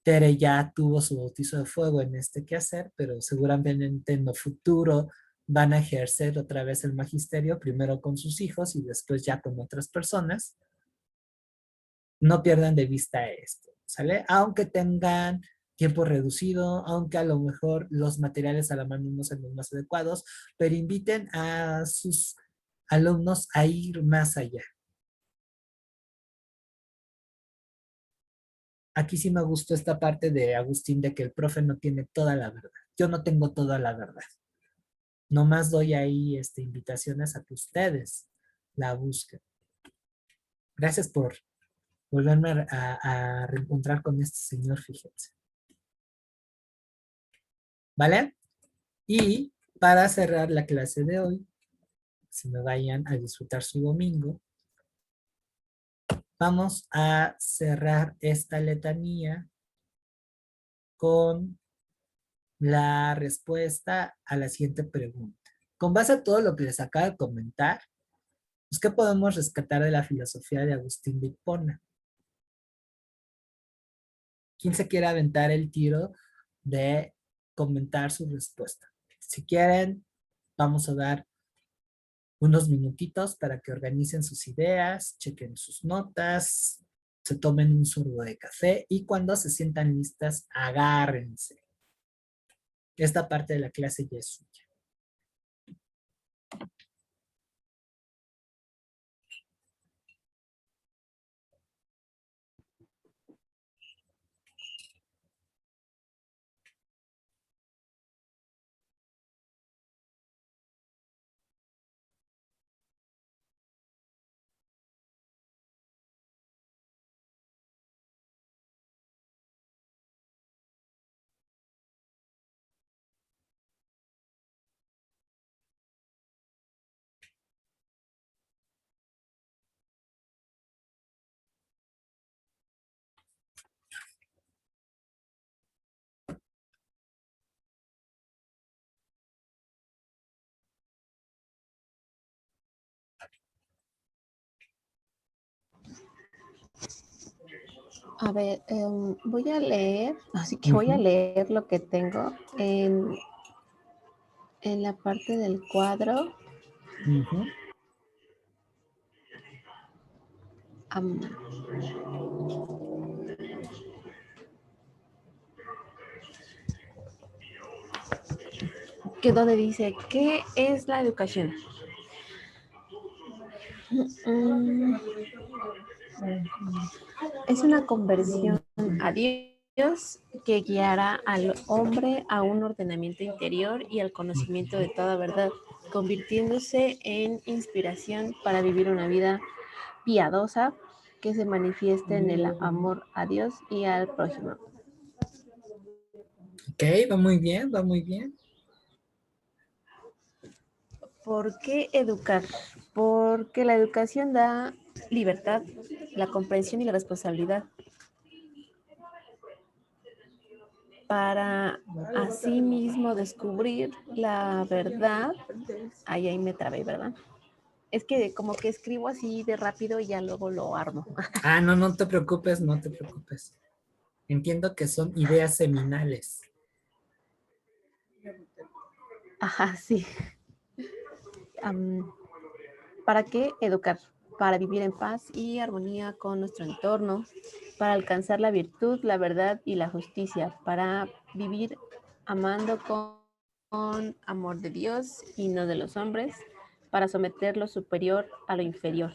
Tere ya tuvo su bautizo de fuego en este quehacer, pero seguramente en lo futuro van a ejercer otra vez el magisterio, primero con sus hijos y después ya con otras personas. No pierdan de vista esto, ¿sale? Aunque tengan tiempo reducido, aunque a lo mejor los materiales a la mano no sean los más adecuados, pero inviten a sus alumnos a ir más allá. Aquí sí me gustó esta parte de Agustín de que el profe no tiene toda la verdad. Yo no tengo toda la verdad. Nomás doy ahí invitaciones a que ustedes la busquen. Gracias por volverme a reencontrar con este señor, fíjense. ¿Vale? Y para cerrar la clase de hoy, se me vayan a disfrutar su domingo, vamos a cerrar esta letanía con la respuesta a la siguiente pregunta. Con base a todo lo que les acabo de comentar, pues, ¿qué podemos rescatar de la filosofía de Agustín de Hipona? ¿Quién se quiere aventar el tiro de comentar su respuesta? Si quieren, vamos a dar unos minutitos para que organicen sus ideas, chequen sus notas, se tomen un sorbo de café y cuando se sientan listas, agárrense. Esta parte de la clase ya es suya. A ver, voy a leer, así que voy a leer lo que tengo en la parte del cuadro. Que donde dice, ¿qué es la educación? Es una conversión a Dios que guiará al hombre a un ordenamiento interior y al conocimiento de toda verdad, convirtiéndose en inspiración para vivir una vida piadosa que se manifieste en el amor a Dios y al prójimo. Ok, va muy bien, va muy bien. ¿Por qué educar? Porque la educación da libertad, la comprensión y la responsabilidad para así mismo descubrir la verdad. Ahí me trabé, ¿verdad? Es que como que escribo así de rápido y ya luego lo armo. Ah, no, no te preocupes, no te preocupes. Entiendo que son ideas seminales. Ajá, sí. ¿Para qué educar? Para vivir en paz y armonía con nuestro entorno, para alcanzar la virtud, la verdad y la justicia, para vivir amando con amor de Dios y no de los hombres, para someter lo superior a lo inferior.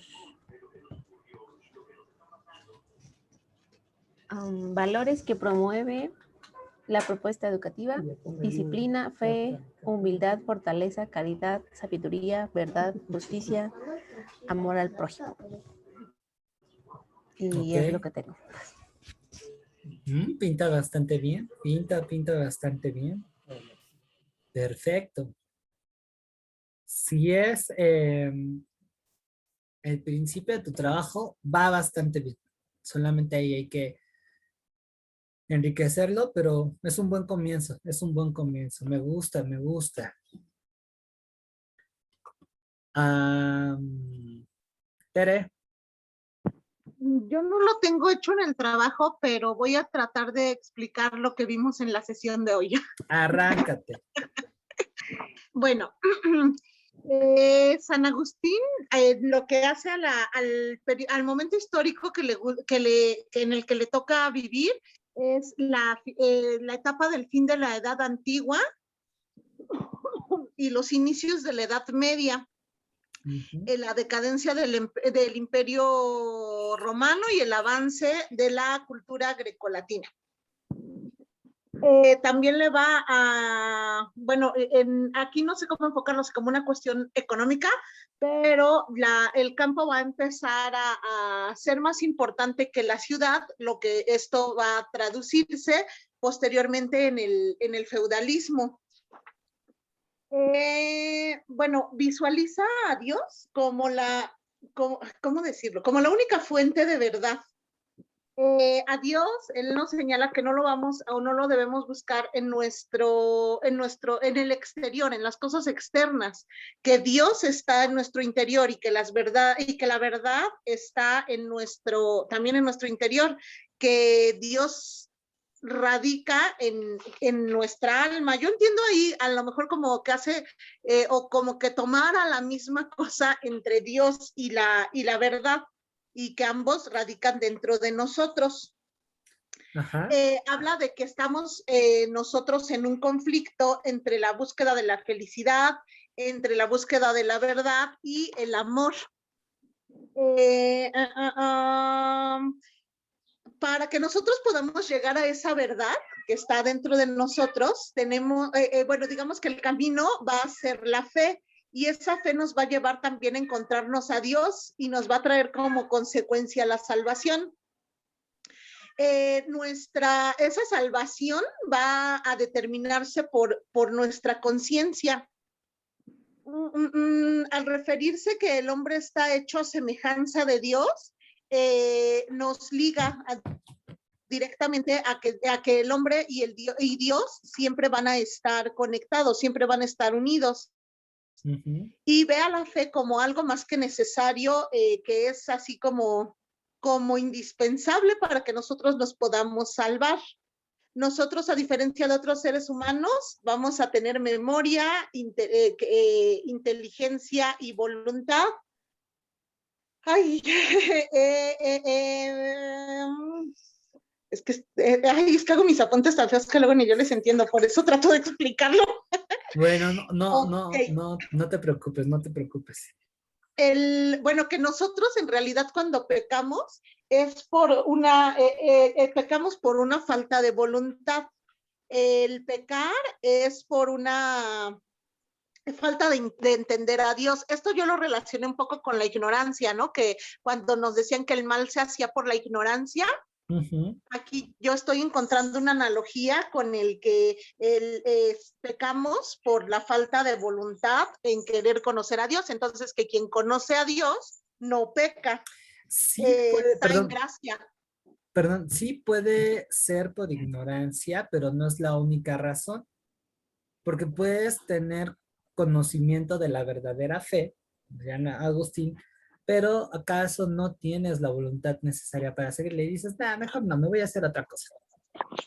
Valores que promueve la propuesta educativa: disciplina, fe, humildad, fortaleza, caridad, sabiduría, verdad, justicia, amor al prójimo. Y Ok. es lo que tengo. Pinta bastante bien. Pinta bastante bien. Perfecto. Si es el principio de tu trabajo, va bastante bien. Solamente ahí hay que enriquecerlo, pero es un buen comienzo. Es un buen comienzo. Me gusta, me gusta. Tere, Yo no lo tengo hecho en el trabajo, pero voy a tratar de explicar lo que vimos en la sesión de hoy. arráncate. Bueno, San Agustín lo que hace al momento histórico en el que le toca vivir es la etapa del fin de la Edad Antigua y los inicios de la Edad Media. La decadencia del Imperio Romano y el avance de la cultura grecolatina. También le va a, bueno, aquí no sé cómo enfocarlo, como una cuestión económica, pero el campo va a empezar a ser más importante que la ciudad, lo que esto va a traducirse posteriormente en el feudalismo. Bueno, visualiza a Dios como ¿cómo decirlo? Como la única fuente de verdad. A Dios, Él nos señala que no lo vamos o no lo debemos buscar en el exterior, en las cosas externas, que Dios está en nuestro interior y que la verdad está también en nuestro interior, que Dios radica en nuestra alma. Yo entiendo ahí a lo mejor como que hace o como que tomara la misma cosa entre Dios y la verdad, y que ambos radican dentro de nosotros. Habla de que estamos nosotros en un conflicto entre la búsqueda de la felicidad, entre la búsqueda de la verdad y el amor. Para que nosotros podamos llegar a esa verdad que está dentro de nosotros, bueno, digamos que el camino va a ser la fe, y esa fe nos va a llevar también a encontrarnos a Dios y nos va a traer como consecuencia la salvación. Esa salvación va a determinarse por nuestra conciencia. Al referirse que el hombre está hecho a semejanza de Dios, nos liga directamente a que el hombre y Dios siempre van a estar conectados, siempre van a estar unidos. Y ve a la fe como algo más que necesario, que es así como indispensable para que nosotros nos podamos salvar. Nosotros, a diferencia de otros seres humanos, vamos a tener memoria, inteligencia y voluntad. Ay, es que hago mis apuntes tan feos que luego ni yo les entiendo, por eso trato de explicarlo. Bueno, Okay. no te preocupes, no te preocupes. Bueno, que nosotros en realidad cuando pecamos es pecamos por una falta de voluntad. El pecar es por una falta de entender a Dios. Esto yo lo relacioné un poco con la ignorancia, ¿no? Que cuando nos decían que el mal se hacía por la ignorancia, Ujú. Aquí yo estoy encontrando una analogía con el que pecamos por la falta de voluntad en querer conocer a Dios. Entonces, que quien conoce a Dios no peca, Sí puede, está en gracia. perdón, sí puede ser por ignorancia, pero no es la única razón, porque puedes tener conocimiento de la verdadera fe, Diana Agustín, pero acaso no tienes la voluntad necesaria para seguirle y dices, nah, mejor no, me voy a hacer otra cosa.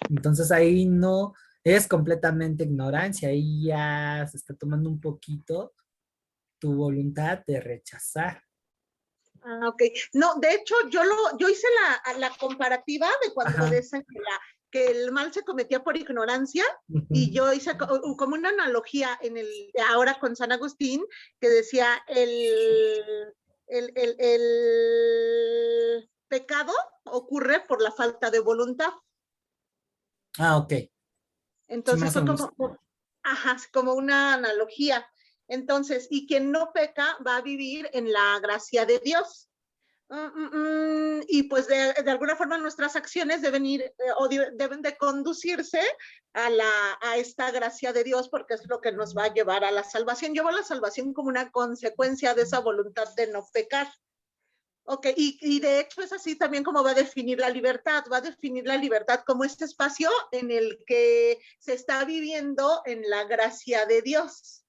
Entonces ahí no es completamente ignorancia, ahí ya se está tomando un poquito tu voluntad de rechazar. Ah, ok. No, de hecho, yo hice la comparativa de cuando Ajá. dicen que el mal se cometía por ignorancia, y Ujú. yo hice como una analogía ahora con San Agustín, que decía el pecado ocurre por la falta de voluntad. Ah, ok. Sí, Entonces más o fue menos. ajá, como una analogía. Entonces, y quien no peca va a vivir en la gracia de Dios. Y pues de alguna forma nuestras acciones deben ir o deben de conducirse a esta gracia de Dios, porque es lo que nos va a llevar a la salvación. Yo veo la salvación como una consecuencia de esa voluntad de no pecar. Ok, y de hecho es así también como va a definir la libertad como este espacio en el que se está viviendo en la gracia de Dios.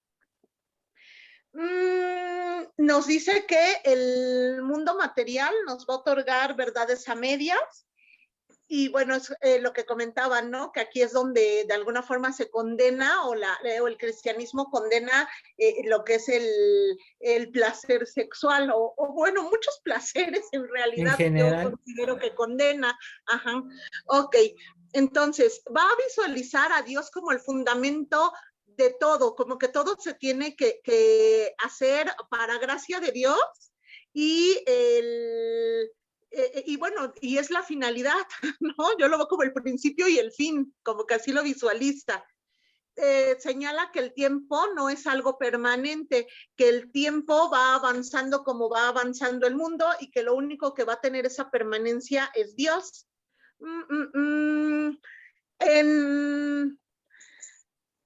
Nos dice que el mundo material nos va a otorgar verdades a medias, y bueno, es lo que comentaban, ¿no? Que aquí es donde de alguna forma se condena o el cristianismo condena lo que es el placer sexual o bueno, muchos placeres en En realidad yo general, considero que condena. Ajá. Ok, entonces va a visualizar a Dios como el fundamento de todo, como que todo se tiene que hacer para gracia de Dios, y y bueno, y es la finalidad, ¿no? Yo lo veo como el principio y el fin, como que así lo visualiza. Señala que el tiempo no es algo permanente, que el tiempo va avanzando como va avanzando el mundo, y que lo único que va a tener esa permanencia es Dios. En,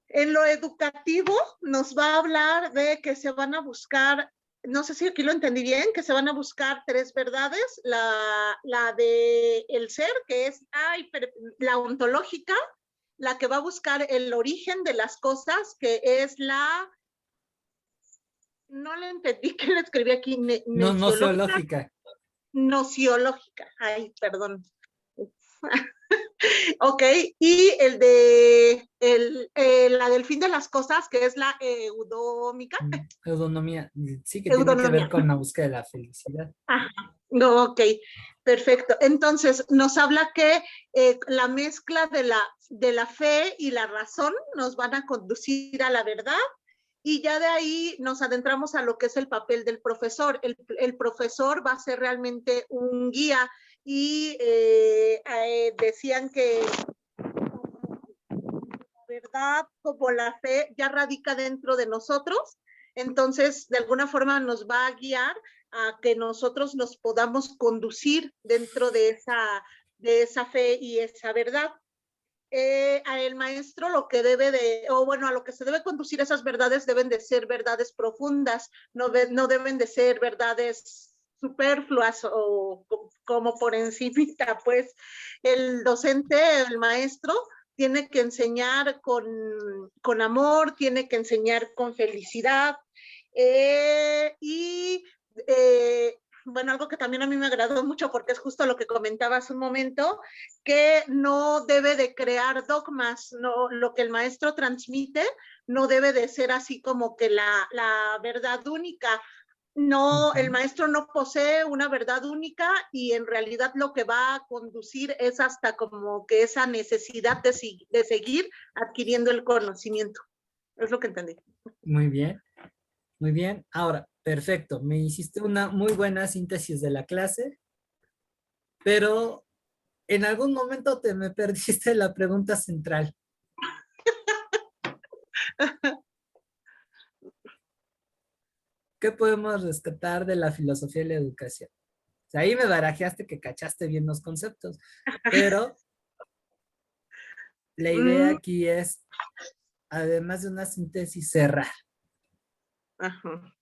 en lo educativo nos va a hablar de que se van a buscar, no sé si aquí lo entendí bien, que se van a buscar tres verdades: la de el ser, que es la ontológica; la que va a buscar el origen de las cosas, que es no le entendí que le escribí aquí, no, no neciológica, lógica. nociológica, ay, perdón. Ok, y la del fin de las cosas, que es la eudómica. Autonomía, sí que tiene que ver Eudonomía. con la búsqueda de la felicidad. Ajá. No, ok, perfecto. Entonces, nos habla que la mezcla de la fe y la razón nos van a conducir a la verdad, y ya de ahí nos adentramos a lo que es el papel del profesor. El profesor va a ser realmente un guía, y decían que verdad como la fe ya radica dentro de nosotros, entonces de alguna forma nos va a guiar a que nosotros nos podamos conducir dentro de esa fe y esa verdad. A el maestro lo que debe o bueno, a lo que se debe conducir esas verdades deben de ser verdades profundas, no deben de ser verdades superfluas o como por encimita. Pues el docente, el maestro, tiene que enseñar con amor, tiene que enseñar con felicidad, y bueno, algo que también a mí me agradó mucho, porque es justo lo que comentaba hace un momento, que no debe de crear dogmas, no, lo que el maestro transmite no debe de ser así como que la verdad única. No, el maestro no posee una verdad única, y en realidad lo que va a conducir es hasta como que esa necesidad de seguir adquiriendo el conocimiento. Es lo que entendí. Muy bien, muy bien. Ahora, perfecto. Me hiciste una muy buena síntesis de la clase, pero en algún momento te me perdiste la pregunta central. ¿Qué podemos rescatar de la filosofía de la educación? O sea, ahí me barajeaste que cachaste bien los conceptos, pero la idea Mm, aquí es, además de una síntesis, cerrar. ajá.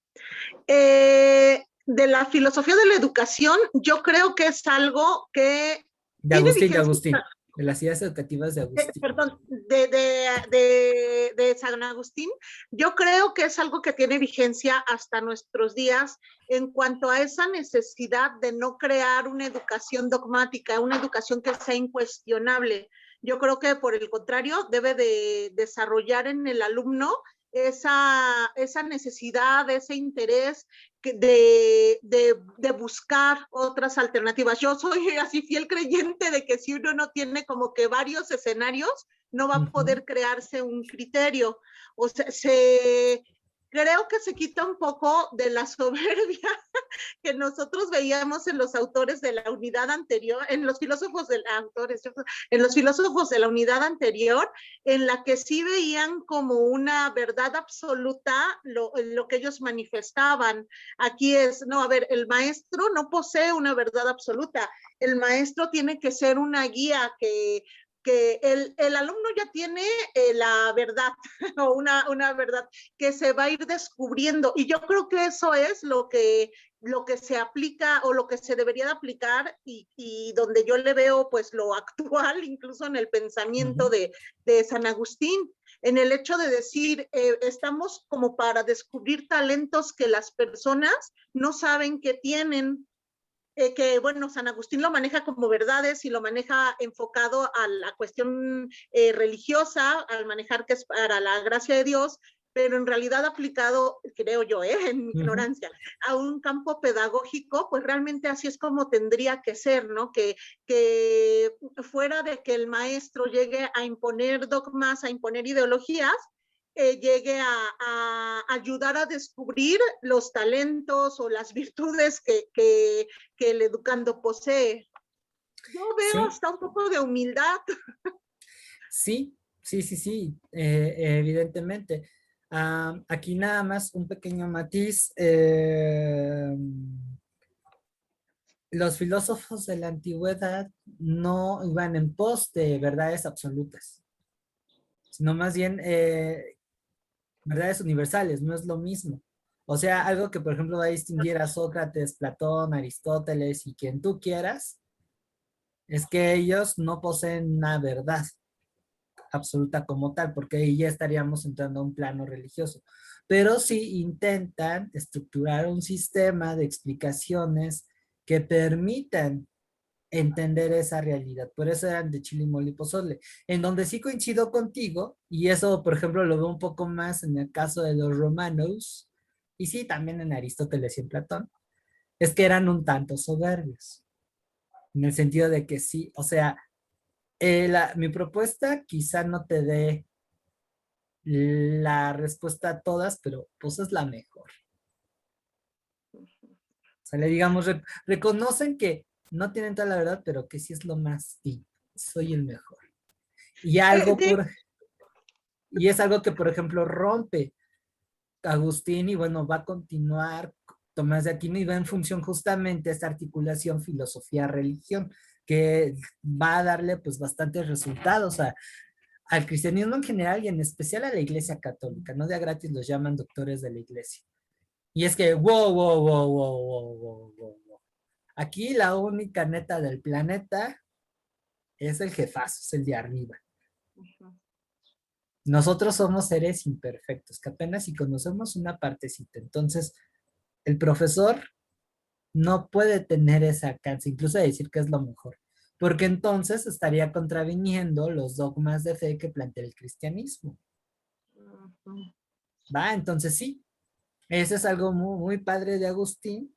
De la filosofía de la educación, yo creo que es algo que tiene De vigencia, Agustín, de las ideas educativas de Agustín. perdón, de San Agustín. Yo creo que es algo que tiene vigencia hasta nuestros días en cuanto a esa necesidad de no crear una educación dogmática, una educación que sea incuestionable. Yo creo que por el contrario debe de desarrollar en el alumno esa necesidad, ese interés de buscar otras alternativas. Yo soy así fiel creyente de que si uno no tiene como que varios escenarios, no va a Ujú. poder crearse un criterio. O sea, creo que se quita un poco de la soberbia que nosotros veíamos en los autores de la unidad anterior, en los filósofos de la, autores, en los filósofos de la unidad anterior, en la que sí veían como una verdad absoluta lo que ellos manifestaban. Aquí es, no, a ver, el maestro no posee una verdad absoluta, el maestro tiene que ser una guía que el alumno ya tiene la verdad o una verdad que se va a ir descubriendo. Y yo creo que eso es lo que se aplica o lo que se debería de aplicar y donde yo le veo pues lo actual, incluso en el pensamiento de San Agustín, en el hecho de decir, estamos como para descubrir talentos que las personas no saben que tienen, que bueno, San Agustín lo maneja como verdades y lo maneja enfocado a la cuestión religiosa, al manejar que es para la gracia de Dios, pero en realidad aplicado, creo yo, en mi Ujú. ignorancia, a un campo pedagógico, pues realmente así es como tendría que ser, ¿no? Que fuera de que el maestro llegue a imponer dogmas, a imponer ideologías, llegue a ayudar a descubrir los talentos o las virtudes que el educando posee. Yo veo Sí, hasta un poco de humildad. sí, evidentemente. Aquí nada más un pequeño matiz. Los filósofos de la antigüedad no iban en pos de verdades absolutas, sino más bien verdades universales, no es lo mismo. O sea, algo que por ejemplo va a distinguir a Sócrates, Platón, Aristóteles y quien tú quieras, es que ellos no poseen una verdad absoluta como tal, porque ahí ya estaríamos entrando a un plano religioso. Pero sí intentan estructurar un sistema de explicaciones que permitan entender esa realidad. Por eso eran de chile, mole y pozole. En donde sí coincido contigo, y eso, por ejemplo, lo veo un poco más en el caso de los romanos, y sí, también en Aristóteles y en Platón, es que eran un tanto soberbios, en el sentido de que sí, o sea, mi propuesta quizá no te dé la respuesta a todas, pero pues es la mejor. O sea, le digamos, reconocen que no tienen toda la verdad, pero que sí es lo más, y soy el mejor. Y algo De, por, y es algo que, por ejemplo, rompe Agustín y bueno, va a continuar Tomás de Aquino y va en función justamente a esta articulación filosofía-religión, que va a darle pues bastantes resultados al cristianismo en general y en especial a la iglesia católica, no de a gratis los llaman doctores de la iglesia. Y es que, wow. Aquí la única neta del planeta es el jefazo, es el de arriba. Nosotros somos seres imperfectos, que apenas si conocemos una partecita. Entonces, el profesor no puede tener ese alcance, incluso de decir que es lo mejor, porque entonces estaría contraviniendo los dogmas de fe que plantea el cristianismo. ¿Va? Entonces sí, eso es algo muy, muy padre de Agustín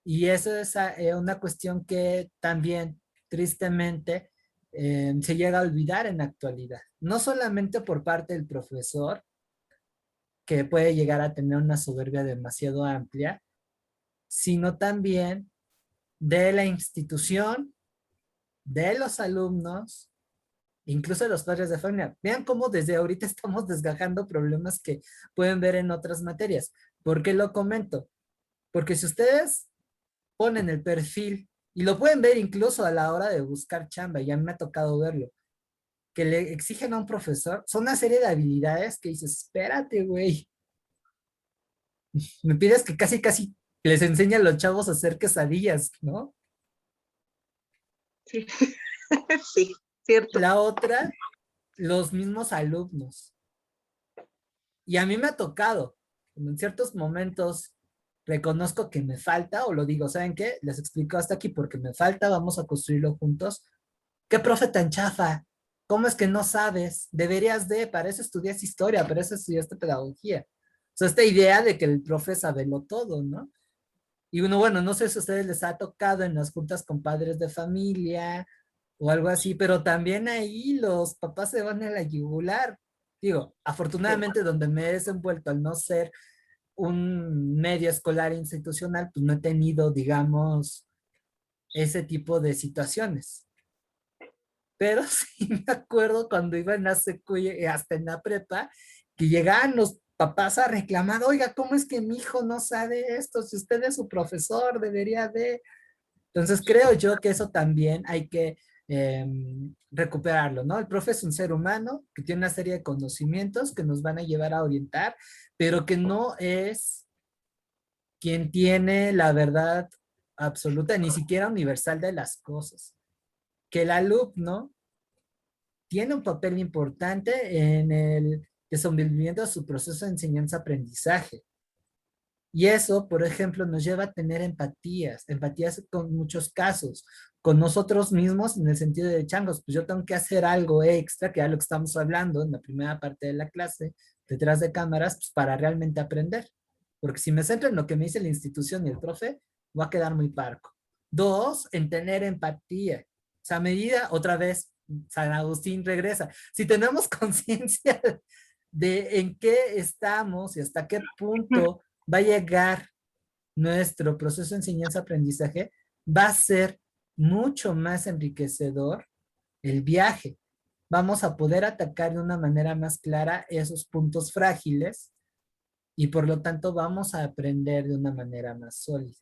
y eso es una cuestión que también, tristemente, se llega a olvidar en la actualidad. No solamente por parte del profesor, que puede llegar a tener una soberbia demasiado amplia, sino también de la institución, de los alumnos, incluso de los padres de familia. Vean cómo desde ahorita estamos desgajando problemas que pueden ver en otras materias. ¿Por qué lo comento? Porque si ustedes ponen el perfil, y lo pueden ver incluso a la hora de buscar chamba, ya me ha tocado verlo, que le exigen a un profesor, son una serie de habilidades que dices, espérate, güey, me pides que casi les enseñe a los chavos a hacer quesadillas, ¿no? Sí, sí, cierto. La otra, los mismos alumnos. Y a mí me ha tocado, en ciertos momentos reconozco que me falta, o lo digo, ¿saben qué? Les explico hasta aquí porque me falta, vamos a construirlo juntos. ¿Qué profe tan chafa? ¿Cómo es que no sabes? Deberías de, para eso estudias historia, para eso estudiaste pedagogía. O sea, esta idea de que el profe sabelo todo, ¿no? Y uno, bueno, no sé si a ustedes les ha tocado en las juntas con padres de familia o algo así, pero también ahí los papás se van a la yugular. Digo, afortunadamente donde me he desenvuelto al no ser un medio escolar institucional, pues no he tenido, digamos, ese tipo de situaciones. Pero sí me acuerdo cuando iba en la secuela y hasta en la prepa, que llegaban los papás a reclamar, oiga, ¿cómo es que mi hijo no sabe esto? Si usted es su profesor, debería de... Entonces creo yo que eso también hay que recuperarlo, ¿no? El profe es un ser humano que tiene una serie de conocimientos que nos van a llevar a orientar, pero que no es quien tiene la verdad absoluta, ni siquiera universal de las cosas. Que el alumno tiene un papel importante en el desenvolvimiento de su proceso de enseñanza-aprendizaje. Y eso, por ejemplo, nos lleva a tener empatías con muchos casos, con nosotros mismos en el sentido de changos, pues yo tengo que hacer algo extra, que es lo que estamos hablando en la primera parte de la clase, detrás de cámaras, pues para realmente aprender. Porque si me centro en lo que me dice la institución y el profe, va a quedar muy parco. Dos, en tener empatía. O sea, a medida, otra vez, San Agustín regresa. Si tenemos conciencia de en qué estamos y hasta qué punto va a llegar nuestro proceso de enseñanza-aprendizaje, va a ser mucho más enriquecedor el viaje. Vamos a poder atacar de una manera más clara esos puntos frágiles y por lo tanto vamos a aprender de una manera más sólida.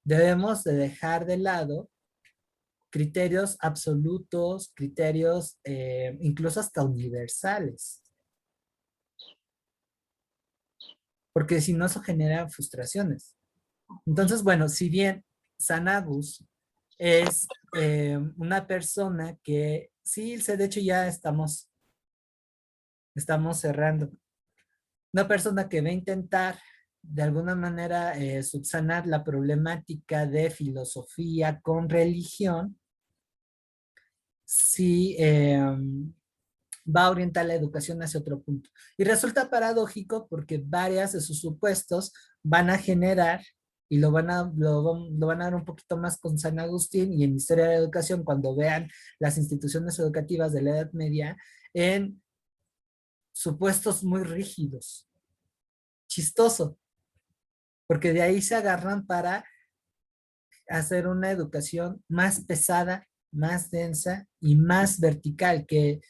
Debemos de dejar de lado criterios absolutos, criterios incluso hasta universales. Porque si no, eso genera frustraciones. Entonces, bueno, si bien Sanagus es una persona que, sí, de hecho ya estamos cerrando, una persona que va a intentar de alguna manera subsanar la problemática de filosofía con religión, sí va a orientar la educación hacia otro punto. Y resulta paradójico porque varias de sus supuestos van a generar, y lo van a dar un poquito más con San Agustín y en Historia de la Educación, cuando vean las instituciones educativas de la Edad Media, en supuestos muy rígidos. Chistoso, porque de ahí se agarran para hacer una educación más pesada, más densa y más vertical, que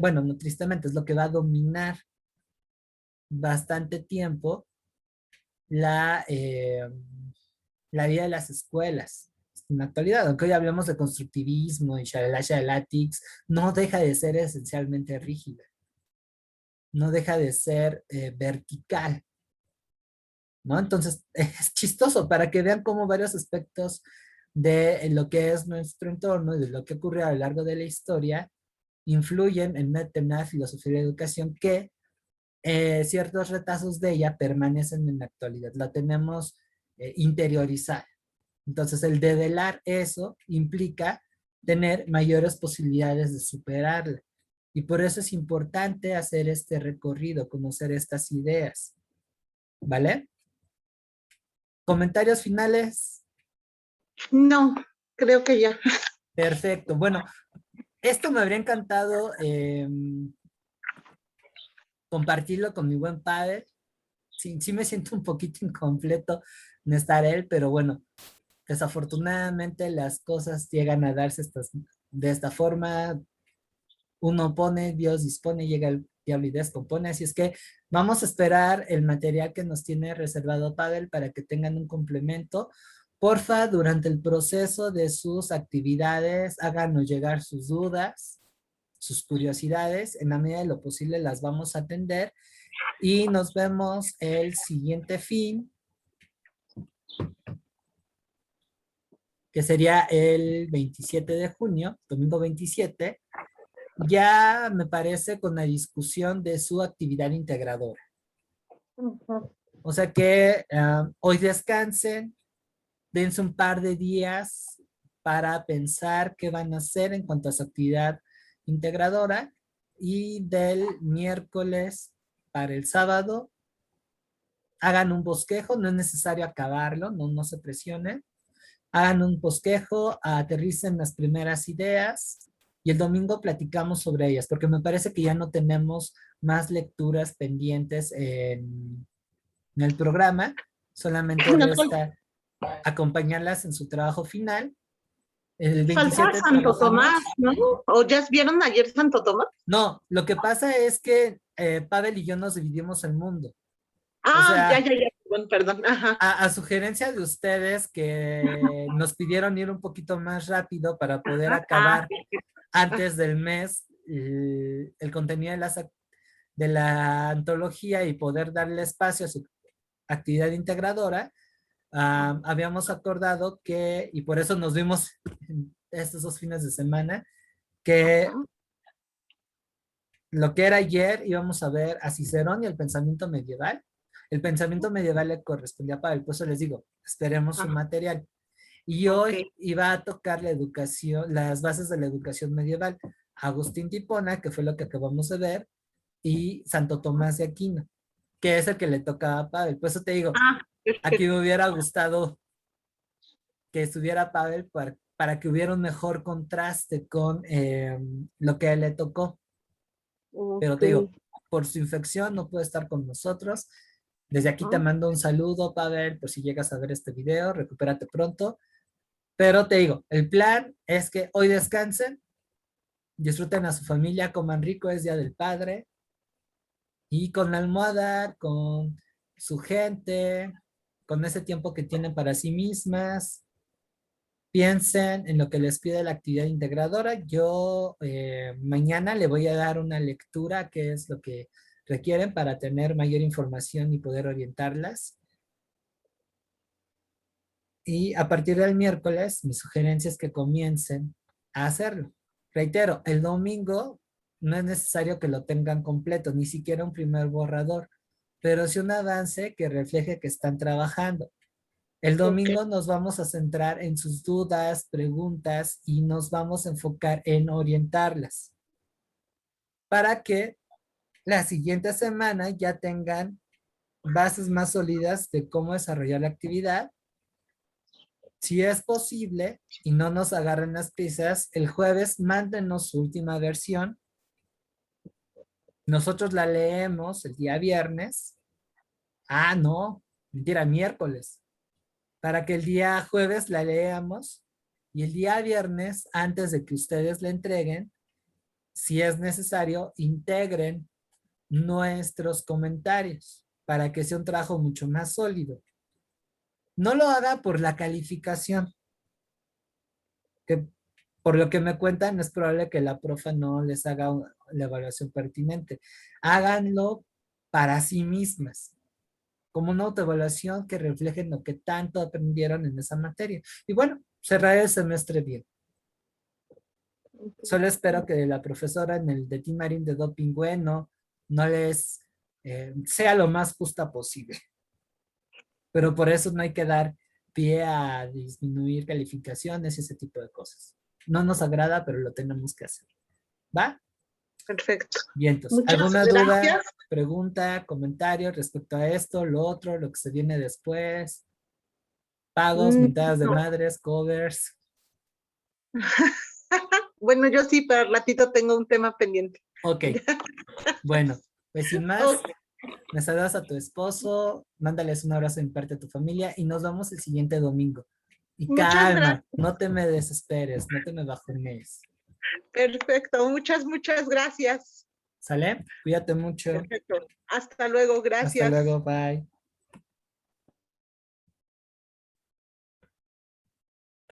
bueno, no tristemente, es lo que va a dominar bastante tiempo la vida de las escuelas en la actualidad. Aunque hoy hablemos de constructivismo y shalalatics, no deja de ser esencialmente rígida, no deja de ser vertical, ¿no? Entonces, es chistoso para que vean cómo varios aspectos de lo que es nuestro entorno y de lo que ocurre a lo largo de la historia influyen en una filosofía de educación que ciertos retazos de ella permanecen en la actualidad. La tenemos interiorizada. Entonces, el develar eso implica tener mayores posibilidades de superarla. Y por eso es importante hacer este recorrido, conocer estas ideas. ¿Vale? ¿Comentarios finales? No, creo que ya. Perfecto. Bueno, esto me habría encantado compartirlo con mi buen padre. Sí, sí me siento un poquito incompleto en estar él, pero bueno, desafortunadamente las cosas llegan a darse de esta forma. Uno pone, Dios dispone, llega el diablo y descompone. Así es que vamos a esperar el material que nos tiene reservado Pavel para que tengan un complemento, Porfa, durante el proceso de sus actividades, háganos llegar sus dudas, sus curiosidades. En la medida de lo posible las vamos a atender. Y nos vemos el siguiente fin, que sería el 27 de junio, domingo 27, ya me parece con la discusión de su actividad integradora. O sea que hoy descansen, dense un par de días para pensar qué van a hacer en cuanto a su actividad integradora, y del miércoles para el sábado hagan un bosquejo, no es necesario acabarlo, no se presionen. Hagan un bosquejo, aterricen las primeras ideas y el domingo platicamos sobre ellas, porque me parece que ya no tenemos más lecturas pendientes en el programa, solamente resta acompañarlas en su trabajo final. El Falta 27 Santo trabajamos. Tomás, ¿no? ¿O ya vieron ayer Santo Tomás? No, lo que pasa es que Pavel y yo nos dividimos el mundo. Ah, O sea, ya. Bueno, perdón. Ajá. a sugerencia de ustedes que nos pidieron ir un poquito más rápido para poder acabar antes del mes el contenido de la antología y poder darle espacio a su actividad integradora, habíamos acordado que, y por eso nos vimos estos 2 fines de semana, que lo que era ayer íbamos a ver a Cicerón y el pensamiento medieval. El pensamiento medieval le correspondía para el, por eso les digo, esperemos su material. Y hoy iba a tocar la educación, las bases de la educación medieval. Agustín de Hipona, que fue lo que acabamos de ver, y Santo Tomás de Aquino, que es el que le tocaba a Pavel. Por eso te digo, aquí me hubiera gustado que estuviera Pavel para que hubiera un mejor contraste con lo que a él le tocó. Pero te digo, por su infección no puede estar con nosotros. Desde aquí te mando un saludo, Pavel, por si llegas a ver este video, recupérate pronto. Pero te digo, el plan es que hoy descansen, disfruten a su familia, coman rico, es Día del Padre, y con la almohada, con su gente, con ese tiempo que tienen para sí mismas, piensen en lo que les pide la actividad integradora. Yo mañana le voy a dar una lectura, que es lo que requieren para tener mayor información y poder orientarlas. Y a partir del miércoles, mi sugerencia es que comiencen a hacerlo. Reitero, el domingo no es necesario que lo tengan completo, ni siquiera un primer borrador, pero sí un avance que refleje que están trabajando. El domingo nos vamos a centrar en sus dudas, preguntas, y nos vamos a enfocar en orientarlas para que la siguiente semana ya tengan bases más sólidas de cómo desarrollar la actividad. Si es posible y no nos agarren las prisas, el jueves mándenos su última versión. Nosotros la leemos el día viernes. No, mentira, miércoles. Para que el día jueves la leamos y el día viernes, antes de que ustedes la entreguen, si es necesario, integren nuestros comentarios para que sea un trabajo mucho más sólido. No lo haga por la calificación, que por lo que me cuentan es probable que la profa no les haga la evaluación pertinente. Háganlo para sí mismas, como una autoevaluación que refleje lo que tanto aprendieron en esa materia. Y bueno, cerrar el semestre bien. Solo espero que la profesora en el de Team Marín de Doping no les sea lo más justa posible. Pero por eso no hay que dar pie a disminuir calificaciones y ese tipo de cosas. No nos agrada, pero lo tenemos que hacer. ¿Va? Perfecto. Bien, entonces, Muchas ¿alguna gracias. duda, pregunta, comentario respecto a esto, lo otro, lo que se viene después? Pagos, mentadas de madres, covers. Bueno, yo sí, pero al ratito tengo un tema pendiente. Ok. Bueno, pues sin más, me saludas a tu esposo, mándales un abrazo en parte a tu familia y nos vemos el siguiente domingo. Y Muchas calma, gracias. no te me desesperes, no te me bajones. Perfecto, muchas gracias. ¿Sale? Cuídate mucho. Perfecto. Hasta luego, gracias. Hasta luego, bye.